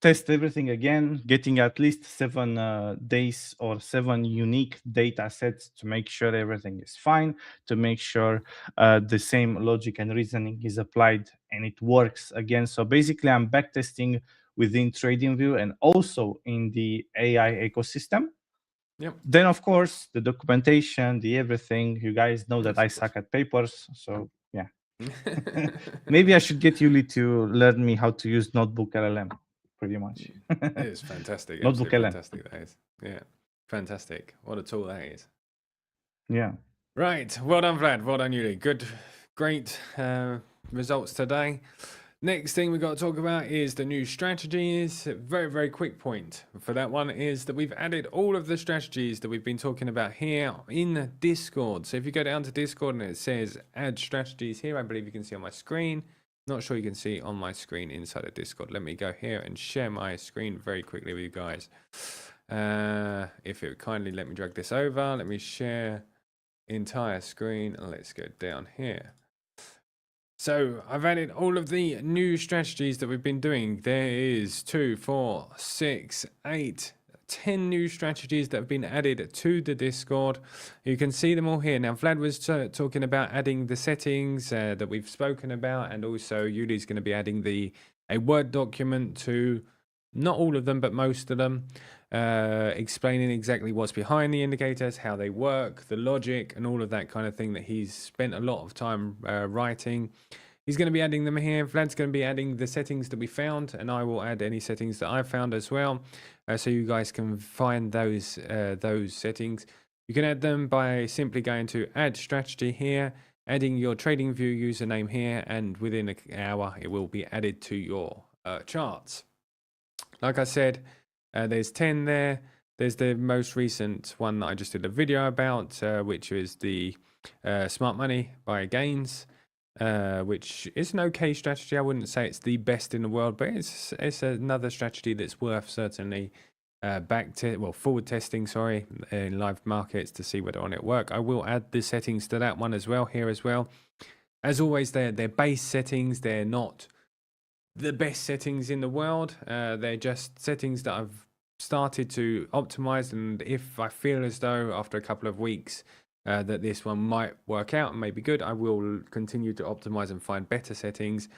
Speaker 2: test everything again, getting at least 7 days or 7 unique data sets to make sure everything is fine, to make sure the same logic and reasoning is applied and it works again. So basically, I'm backtesting within TradingView and also in the AI ecosystem.
Speaker 1: Yep.
Speaker 2: Then, of course, the documentation, the everything. You guys know that I suck at papers, so yeah. Maybe I should get Yuli to learn me how to use Notebook LLM, pretty much.
Speaker 1: It is fantastic.
Speaker 2: Notebook LLM.
Speaker 1: Fantastic, that is. Yeah, fantastic. What a tool that is.
Speaker 2: Yeah.
Speaker 1: Right. Well done, Vlad. Well done, Yuli. Good, great results today. Next thing we got to talk about is the new strategies. Very, very quick point for that one is that we've added all of the strategies that we've been talking about here in Discord. So if you go down to Discord and it says add strategies here, I believe you can see on my screen. Not sure you can see on my screen inside of Discord. Let me go here and share my screen very quickly with you guys. If it would kindly let me drag this over, let me share entire screen and let's go down here. So I've added all of the new strategies that we've been doing. There is 2, 4, 6, 8, 10 new strategies that have been added to the Discord. You can see them all here. Now, Vlad was talking about adding the settings that we've spoken about, and also Yuli's going to be adding a Word document to not all of them, but most of them, explaining exactly what's behind the indicators, how they work, the logic, and all of that kind of thing that he's spent a lot of time writing. He's going to be adding them here. Vlad's going to be adding the settings that we found, and I will add any settings that I've found as well, so you guys can find those settings. You can add them by simply going to Add Strategy here, adding your TradingView username here, and within an hour it will be added to your charts. Like I said, there's 10 there. There's the most recent one that I just did a video about, which is the Smart Money by Gains, which is an okay strategy. I wouldn't say it's the best in the world, but it's another strategy that's worth certainly forward testing, in live markets to see whether on it work. I will add the settings to that one as well here as well. As always, they're base settings. They're not the best settings in the world. They're just settings that I've started to optimize, and if I feel as though after a couple of weeks that this one might work out and may be good, I will continue to optimize and find better settings.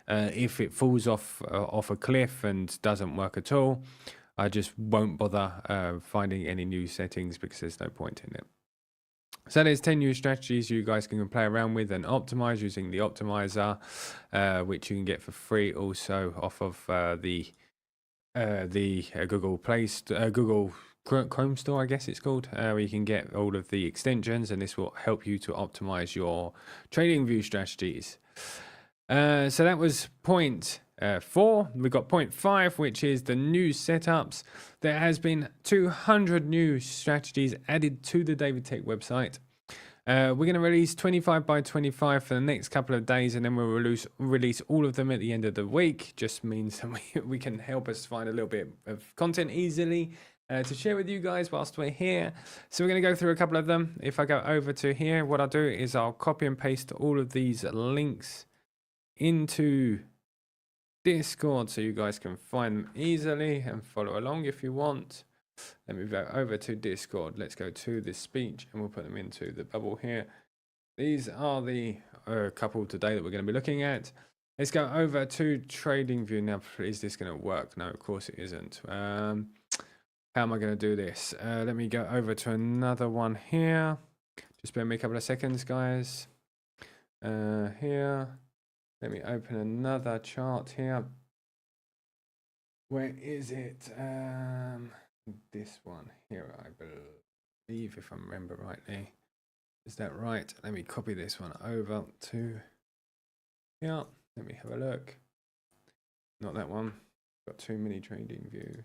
Speaker 1: If it falls off a cliff and doesn't work at all, I just won't bother finding any new settings because there's no point in it. So there's 10 new strategies you guys can play around with and optimize using the optimizer, which you can get for free also off of the Google Google Chrome Store, I guess it's called, where you can get all of the extensions, and this will help you to optimize your TradingView strategies. So that was point 4. We've got point 5, which is the new setups. There has been 200 new strategies added to the David Tech website. We're going to release 25 by 25 for the next couple of days, and then we'll release all of them at the end of the week. Just means that we can help us find a little bit of content easily to share with you guys whilst we're here. So we're going to go through a couple of them. If I go over to here, what I'll do is I'll copy and paste all of these links into Discord so you guys can find them easily and follow along if you want. Let me go over to Discord. Let's go to this speech and we'll put them into the bubble here. These are the couple today that we're going to be looking at. Let's go over to TradingView now. Is this going to work? No, of course it isn't. How am I going to do this? Let me go over to another one here. Just bear me a couple of seconds, guys. Here. Let me open another chart here. Where is it? This one here, I believe, if I remember rightly. Is that right? Let me copy this one over to here. Let me have a look. Not that one. Got too many trading views.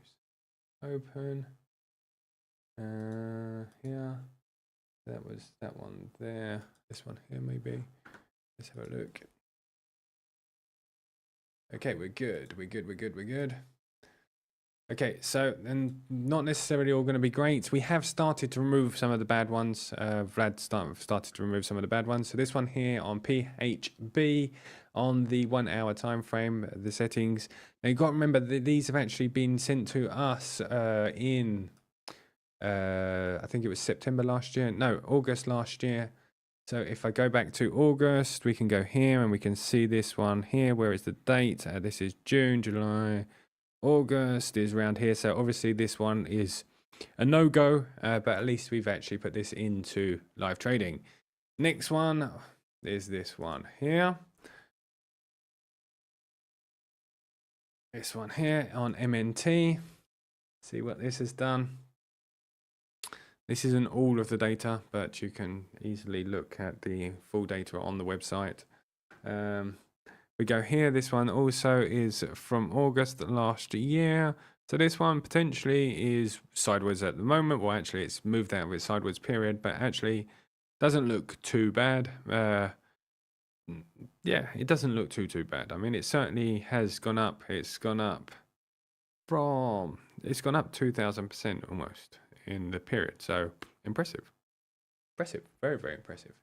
Speaker 1: Open. Here. That was that one there. This one here, maybe. Let's have a look. Okay, we're good. We're good. Okay, so and not necessarily all going to be great. We have started to remove some of the bad ones. Vlad started to remove some of the bad ones. So this one here on PHB on the 1 hour time frame, the settings. Now you've got to remember that these have actually been sent to us in I think it was September last year. No, August last year. So if I go back to August, we can go here and we can see this one here. Where is the date? This is June, July. August is around here, so obviously this one is a no-go, but at least we've actually put this into live trading. Next one is this one here. This one here on MNT. See what this has done. This isn't all of the data, but you can easily look at the full data on the website. We go here. This one also is from August last year. So this one potentially is sideways at the moment. Well, actually, it's moved out of its sideways period, but actually doesn't look too bad. Yeah, it doesn't look too bad. I mean, it certainly has gone up. It's gone up 2,000% almost in the period. So impressive. Very, very impressive.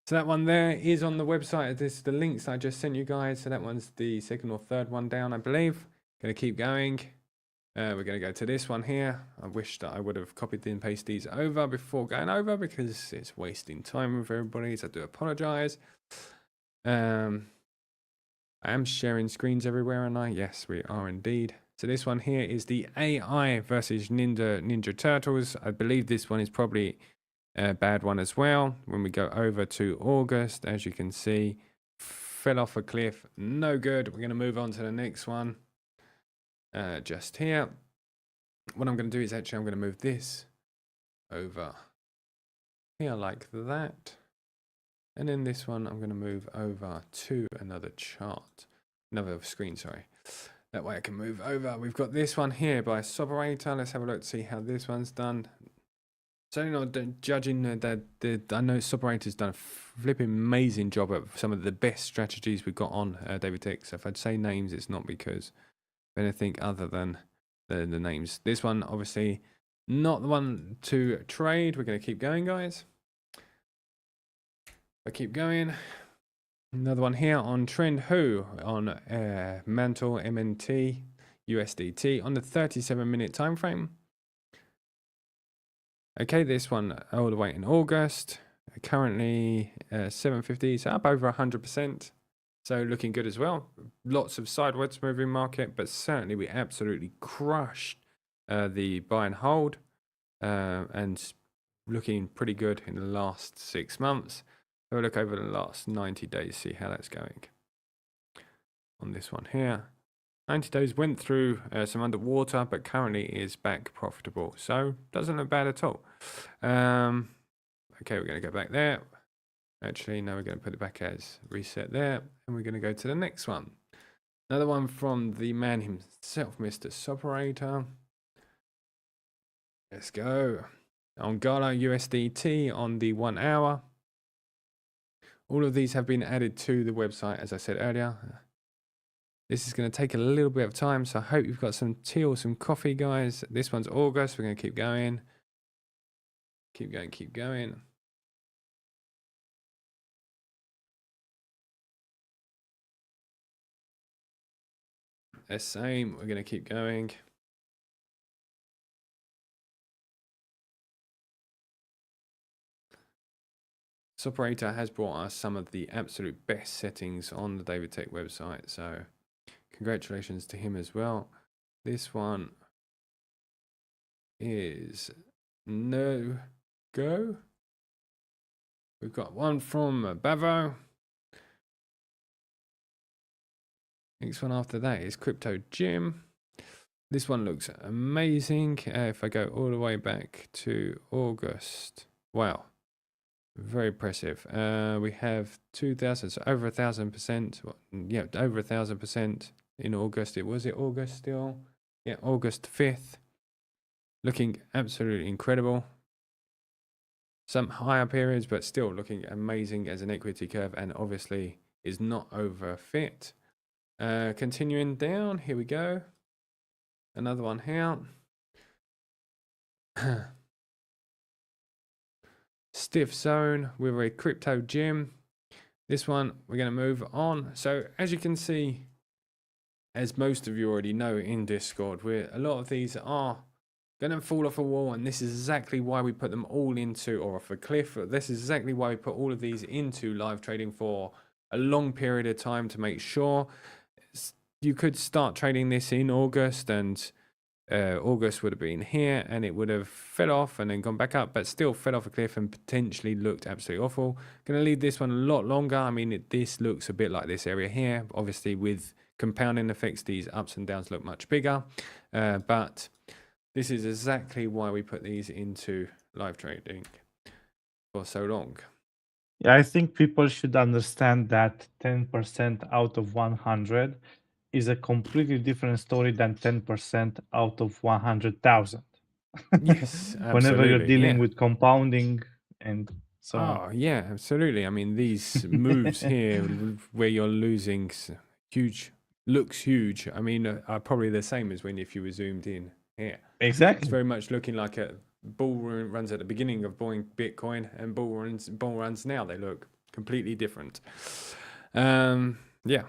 Speaker 1: So that one there is on the website. This is the links I just sent you guys. So that one's the second or third one down, I believe. Going to keep going. We're going to go to this one here. I wish that I would have copied and pasted these over before going over because it's wasting time with everybody. So I do apologize. I am sharing screens everywhere, and yes, we are indeed. So this one here is the AI versus Ninja Turtles. I believe this one is probably a bad one as well. When we go over to August, as you can see, fell off a cliff. No good. We're going to move on to the next one. Just here. What I'm going to do is actually I'm going to move this over here like that. And then this one I'm going to move over to another chart. Another screen, sorry. That way I can move over. We've got this one here by Soberator. Let's have a look to see how this one's done. Certainly not judging that I know Soberator's done a flipping amazing job at some of the best strategies we've got on David Tech. So if I'd say names, it's not because of anything other than the names. This one, obviously, not the one to trade. We're going to keep going, guys. I keep going. Another one here on Trend Who on Mantle MNT USDT on the 37-minute time frame. Okay, this one all the way in August. Currently 750, so up over 100%. So looking good as well. Lots of sideways moving market, but certainly we absolutely crushed the buy and hold, and looking pretty good in the last 6 months. So we'll look over the last 90 days, see how that's going. On this one here, 90 days went through some underwater, but currently is back profitable. So doesn't look bad at all. Okay, we're going to go back there. Actually, now we're going to put it back as reset there, and we're going to go to the next one. Another one from the man himself, Mr. Soperator. Let's go. On Gala USDT on the 1 hour. All of these have been added to the website, as I said earlier. This is going to take a little bit of time, so I hope you've got some tea or some coffee, guys. This one's August. We're going to keep going. Keep going, keep going. The same, we're going to keep going. This operator has brought us some of the absolute best settings on the David Tech website, so congratulations to him as well. This one is no go. We've got one from Bavo. Next one after that is Crypto Jim. This one looks amazing. If I go all the way back to August, wow, very impressive. We have 2,000, so over 1,000%. Yeah, over 1,000% in August. Was it August still? Yeah, August 5th. Looking absolutely incredible. Some higher periods, but still looking amazing as an equity curve, and obviously is not overfit. Continuing down, here we go. Another one here. Stiff zone with a Crypto Gym. This one, we're going to move on. So as you can see, as most of you already know in Discord, a lot of these are going to fall off a wall, and this is exactly why we put them all into, or off a cliff. This is exactly why we put all of these into live trading for a long period of time, to make sure you could start trading this in August, and August would have been here, and it would have fell off and then gone back up, but still fell off a cliff and potentially looked absolutely awful. Going to leave this one a lot longer. I mean, this looks a bit like this area here. Obviously, with compounding effects, these ups and downs look much bigger, but this is exactly why we put these into live trading for so long.
Speaker 2: Yeah, I think people should understand that 10% out of 100 is a completely different story than 10% out of 100,000.
Speaker 1: Yes, absolutely.
Speaker 2: Whenever you're dealing with compounding and so on.
Speaker 1: Yeah, absolutely. I mean, these moves here where you're losing huge, looks huge. I mean, are probably the same as if you were zoomed in here.
Speaker 2: Exactly.
Speaker 1: It's very much looking like a bull runs at the beginning of buying Bitcoin, and bull runs now. They look completely different. Yeah.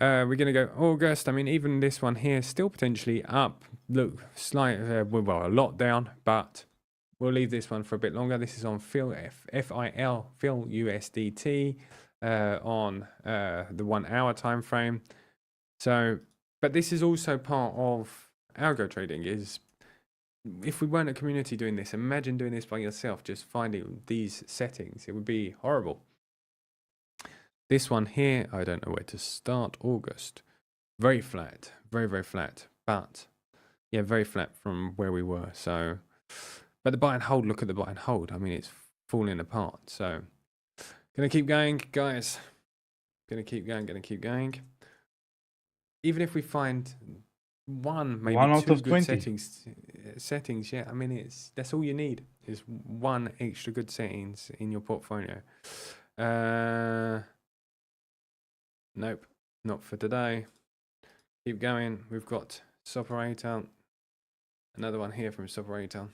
Speaker 1: We're going to go August. I mean, even this one here still potentially up. Look, slight, well, a lot down, but we'll leave this one for a bit longer. This is on FIL USDT on the 1 hour time frame. So, but this is also part of algo trading. Is if we weren't a community doing this, imagine doing this by yourself, just finding these settings. It would be horrible. This one here, I don't know where to start. August, very flat, very, very flat, but yeah, very flat from where we were. So, but the buy and hold, look at the buy and hold. I mean, it's falling apart. So, gonna keep going, guys. Gonna keep going. Even if we find maybe
Speaker 2: one out
Speaker 1: two
Speaker 2: of
Speaker 1: good
Speaker 2: 20
Speaker 1: settings, yeah. I mean, that's all you need is one extra good settings in your portfolio. Nope, not for today. Keep going. We've got Soperator. Another one here from Soperator.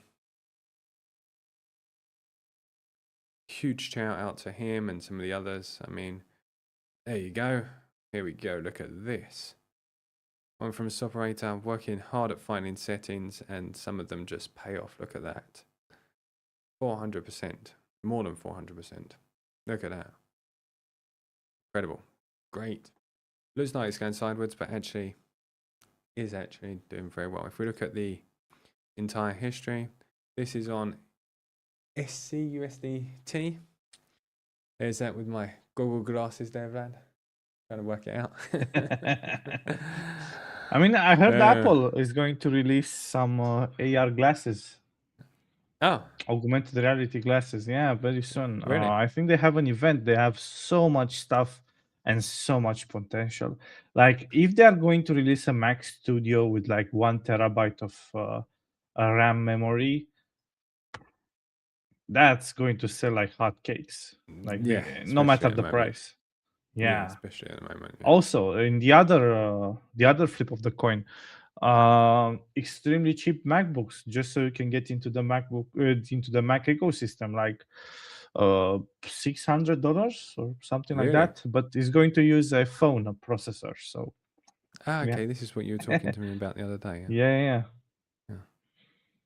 Speaker 1: Huge shout out to him and some of the others. I mean, there you go. Here we go. Look at this. One from Soperator, working hard at finding settings, and some of them just pay off. Look at that. 400%. More than 400%. Look at that. Incredible. Great. Looks like it's going sideways, but actually is actually doing very well. If we look at the entire history, this is on SCUSDT. There's that with my Google glasses there, Vlad. Trying to work it out.
Speaker 2: I mean, I heard Apple is going to release some AR glasses,
Speaker 1: Oh,
Speaker 2: augmented reality glasses. Yeah, very soon.
Speaker 1: Really?
Speaker 2: I think they have an event. They have so much stuff and so much potential. Like, if they are going to release a Mac Studio with like 1 terabyte of RAM memory, that's going to sell like hotcakes. Like,
Speaker 1: yeah.
Speaker 2: no matter
Speaker 1: especially at
Speaker 2: the
Speaker 1: moment.
Speaker 2: price. Yeah.
Speaker 1: Especially at the moment. Yeah.
Speaker 2: Also, in the other flip of the coin, extremely cheap MacBooks, just so you can get into the into the Mac ecosystem, like $600 or something like
Speaker 1: Really?
Speaker 2: that. But it's going to use a phone, a processor. So
Speaker 1: Ah,
Speaker 2: yeah.
Speaker 1: okay. This is what you were talking to me about the other day.
Speaker 2: yeah.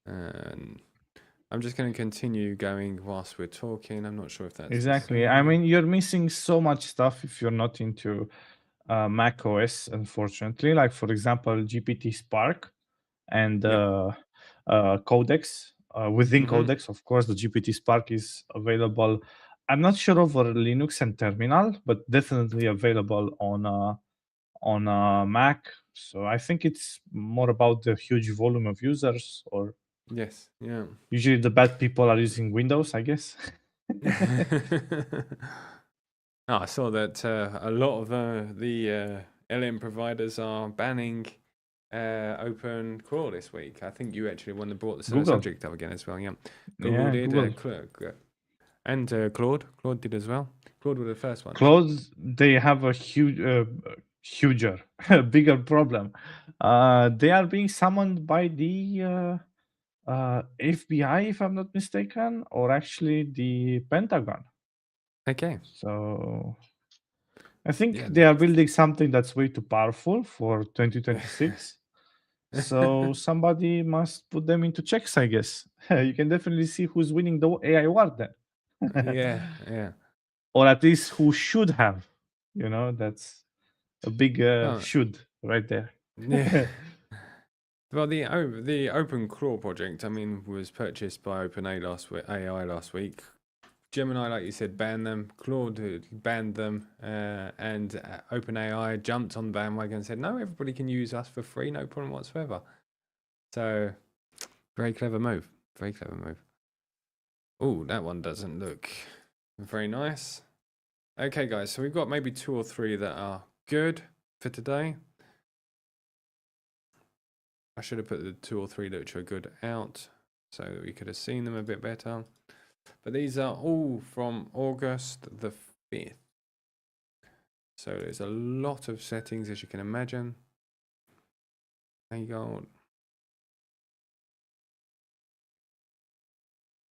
Speaker 1: And I'm just going to continue going whilst we're talking. I'm not sure if that's the
Speaker 2: Exactly. I
Speaker 1: same.
Speaker 2: mean, you're missing so much stuff if you're not into Mac OS, unfortunately. Like, for example, GPT Spark and Codex. Within Codex, of course, the GPT Spark is available. I'm not sure over Linux and Terminal, but definitely available on Mac. So I think it's more about the huge volume of users, or
Speaker 1: Yes. Yeah.
Speaker 2: usually the bad people are using Windows, I guess.
Speaker 1: Oh, I saw that a lot of the LM providers are banning OpenClaw this week. I think you actually brought the
Speaker 2: Google.
Speaker 1: subject up again as well. Yeah, Google
Speaker 2: Yeah,
Speaker 1: did,
Speaker 2: Google.
Speaker 1: and Claude. Claude did as well. Claude was the first one.
Speaker 2: Claude, they have a bigger problem. They are being summoned by the FBI, if I'm not mistaken, or actually the Pentagon.
Speaker 1: Okay.
Speaker 2: So I think
Speaker 1: Yeah.
Speaker 2: they are building something that's way too powerful for 2026. So somebody must put them into checks, I guess. You can definitely see who's winning the AI war then.
Speaker 1: Yeah.
Speaker 2: Or at least who should have. That's a big should right there.
Speaker 1: Yeah. Well, the OpenClaw project, I mean, was purchased by AI last week. Gemini, like you said, banned them. Claude banned them, and OpenAI jumped on the bandwagon and said, "No, everybody can use us for free, no problem whatsoever." So, very clever move. Very clever move. Oh, that one doesn't look very nice. Okay, guys, so we've got maybe 2 or 3 that are good for today. I should have put the 2 or 3 that are good out so that we could have seen them a bit better. But these are all from August the 5th. So there's a lot of settings, as you can imagine. There you go.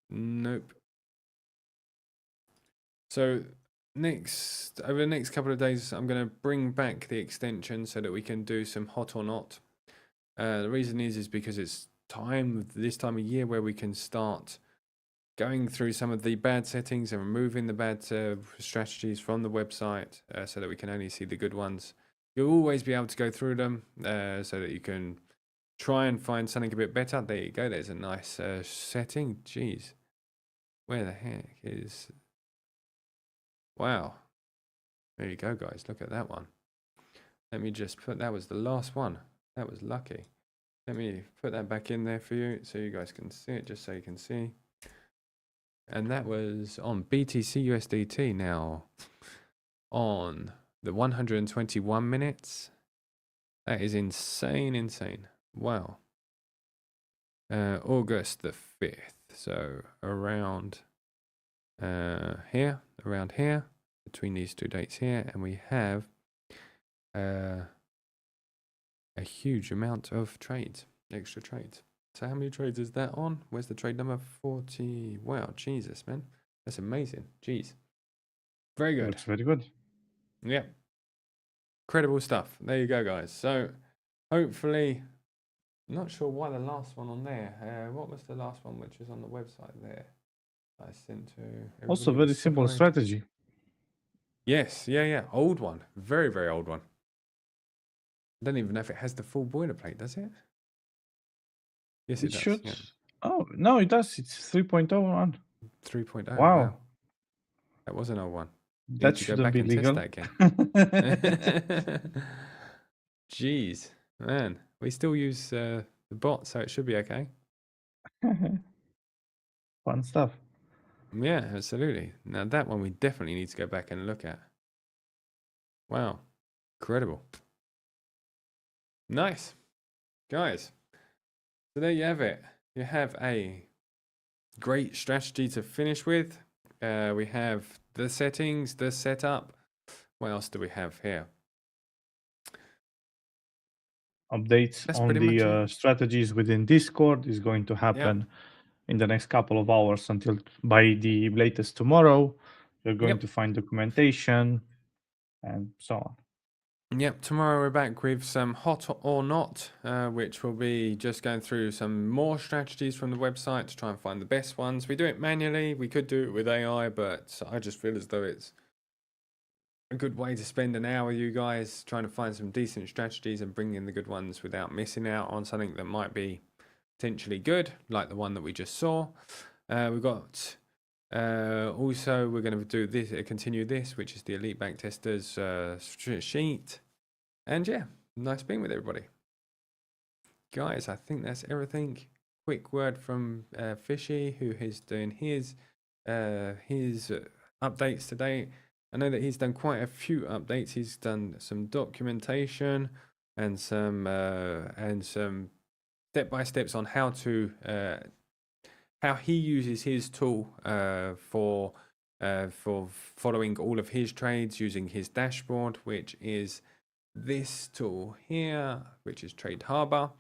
Speaker 1: Nope. So over the next couple of days, I'm going to bring back the extension so that we can do some hot or not. The reason is because it's this time of year where we can start going through some of the bad settings and removing the bad strategies from the website so that we can only see the good ones. You'll always be able to go through them so that you can try and find something a bit better. There you go. There's a nice setting. Jeez. Where the heck is... Wow. There you go, guys. Look at that one. Let me just put... That was the last one. That was lucky. Let me put that back in there for you so you guys can see it, just so you can see. And that was on BTC USDT now on the 121 minutes. That is insane. Wow. August the 5th. So around here, between these 2 dates here, and we have a huge amount of trades, extra trades. So how many trades is that on? Where's the trade number? 40. Wow, Jesus, man. That's amazing. Jeez. Very good.
Speaker 2: That's very good.
Speaker 1: Yeah. Incredible stuff. There you go, guys. So hopefully, not sure why the last one on there. What was the last one which is on the website there? I sent to
Speaker 2: Also,
Speaker 1: everybody
Speaker 2: very
Speaker 1: was
Speaker 2: simple
Speaker 1: supplied.
Speaker 2: strategy.
Speaker 1: Yes, yeah. Old one. Very, very old one. I don't even know if it has the full boilerplate, does it? Yes, it
Speaker 2: It
Speaker 1: does.
Speaker 2: should.
Speaker 1: Yeah.
Speaker 2: Oh, no, it does. It's 3.01.
Speaker 1: 3.0.
Speaker 2: Wow.
Speaker 1: Wow. That was an old one. You
Speaker 2: That
Speaker 1: need to go
Speaker 2: shouldn't
Speaker 1: back
Speaker 2: be
Speaker 1: and
Speaker 2: legal.
Speaker 1: test that again. Jeez, man. We still use the bot, so it should be okay.
Speaker 2: Fun stuff.
Speaker 1: Yeah, absolutely. Now that one we definitely need to go back and look at. Wow. Incredible. Nice. Guys, so there you have it. You have a great strategy to finish with. We have the settings, the setup. What else do we have here?
Speaker 2: Updates
Speaker 1: That's
Speaker 2: on
Speaker 1: pretty much
Speaker 2: the
Speaker 1: it.
Speaker 2: strategies within Discord is going to happen in the next couple of hours until by the latest tomorrow. You're going
Speaker 1: Yep.
Speaker 2: to find documentation and so on.
Speaker 1: Yep, tomorrow we're back with some hot or not, which will be just going through some more strategies from the website to try and find the best ones. We do it manually, we could do it with AI, but I just feel as though it's a good way to spend an hour, you guys, trying to find some decent strategies and bring in the good ones without missing out on something that might be potentially good, like the one that we just saw. We've got also we're going to do this, continue this, which is the elite back testers sheet. And yeah, nice being with everybody. Guys, I think that's everything. Quick word from Fishy, who is doing his updates today. I know that he's done quite a few updates. He's done some documentation and some step-by-steps on how to how he uses his tool for following all of his trades using his dashboard, which is this tool here, which is Trade Harbor.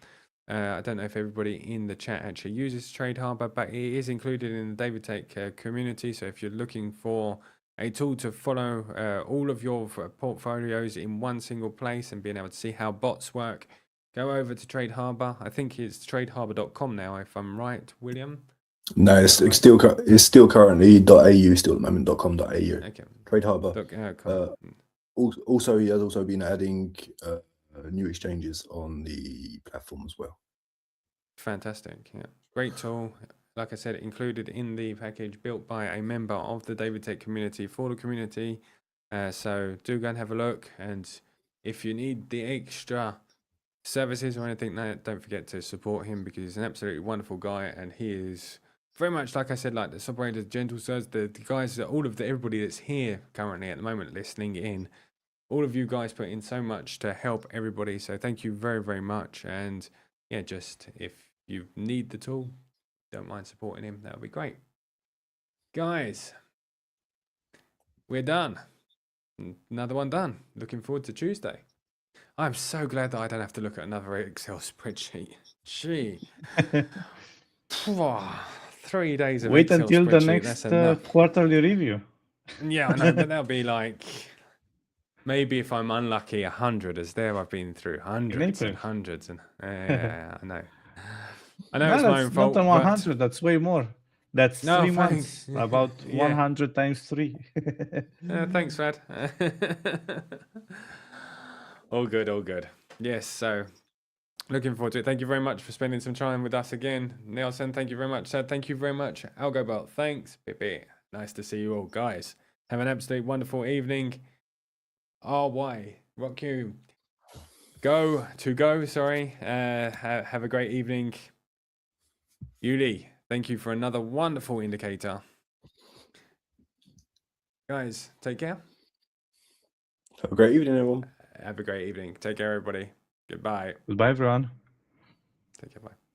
Speaker 1: I don't know if everybody in the chat actually uses Trade Harbor, but it is included in the DavidTech community. So if you're looking for a tool to follow all of your portfolios in one single place and being able to see how bots work, go over to Trade Harbor. I think it's tradeharbor.com now, if I'm right, William.
Speaker 5: No, it's still currently .au, still at the moment .com.au.
Speaker 1: Okay.
Speaker 5: Trade Harbor.
Speaker 1: Com.
Speaker 5: Also, he has also been adding new exchanges on the platform as well.
Speaker 1: Fantastic. Yeah, great tool. Like I said, included in the package, built by a member of the DavidTech community for the community. So do go and have a look. And if you need the extra services or anything like that, don't forget to support him because he's an absolutely wonderful guy. And he is very much, like I said, like the Operator, Gentle Sirs, the guys, everybody that's here currently at the moment listening in. All of you guys put in so much to help everybody. So thank you very, very much. And yeah, just if you need the tool, don't mind supporting him. That would be great. Guys, we're done. Another one done. Looking forward to Tuesday. I'm so glad that I don't have to look at another Excel spreadsheet. Gee. 3 days of
Speaker 2: Wait
Speaker 1: Excel
Speaker 2: until the
Speaker 1: spreadsheet,
Speaker 2: next
Speaker 1: that's enough.
Speaker 2: quarterly review.
Speaker 1: Yeah, I know, but that'll be like, maybe if I'm unlucky, 100. As there, I've been through hundreds and hundreds, and yeah, I know. I know it's my own fault.
Speaker 2: Not 100. That's way more. That's
Speaker 1: No,
Speaker 2: 3 months.
Speaker 1: thanks.
Speaker 2: About
Speaker 1: Yeah.
Speaker 2: 100 times 3.
Speaker 1: Thanks, Fred. All good, all good. Yes, so looking forward to it. Thank you very much for spending some time with us again. Nelson, thank you very much. Sad, thank you very much. Algobot, thanks. Bibi, nice to see you all, guys. Have an absolutely wonderful evening. RY, rock you. Go, sorry. Have a great evening. Yuli, thank you for another wonderful indicator. Guys, take care.
Speaker 5: Have a great evening, everyone.
Speaker 1: Have a great evening. Take care, everybody. Goodbye.
Speaker 2: Goodbye, everyone.
Speaker 1: Take care. Bye.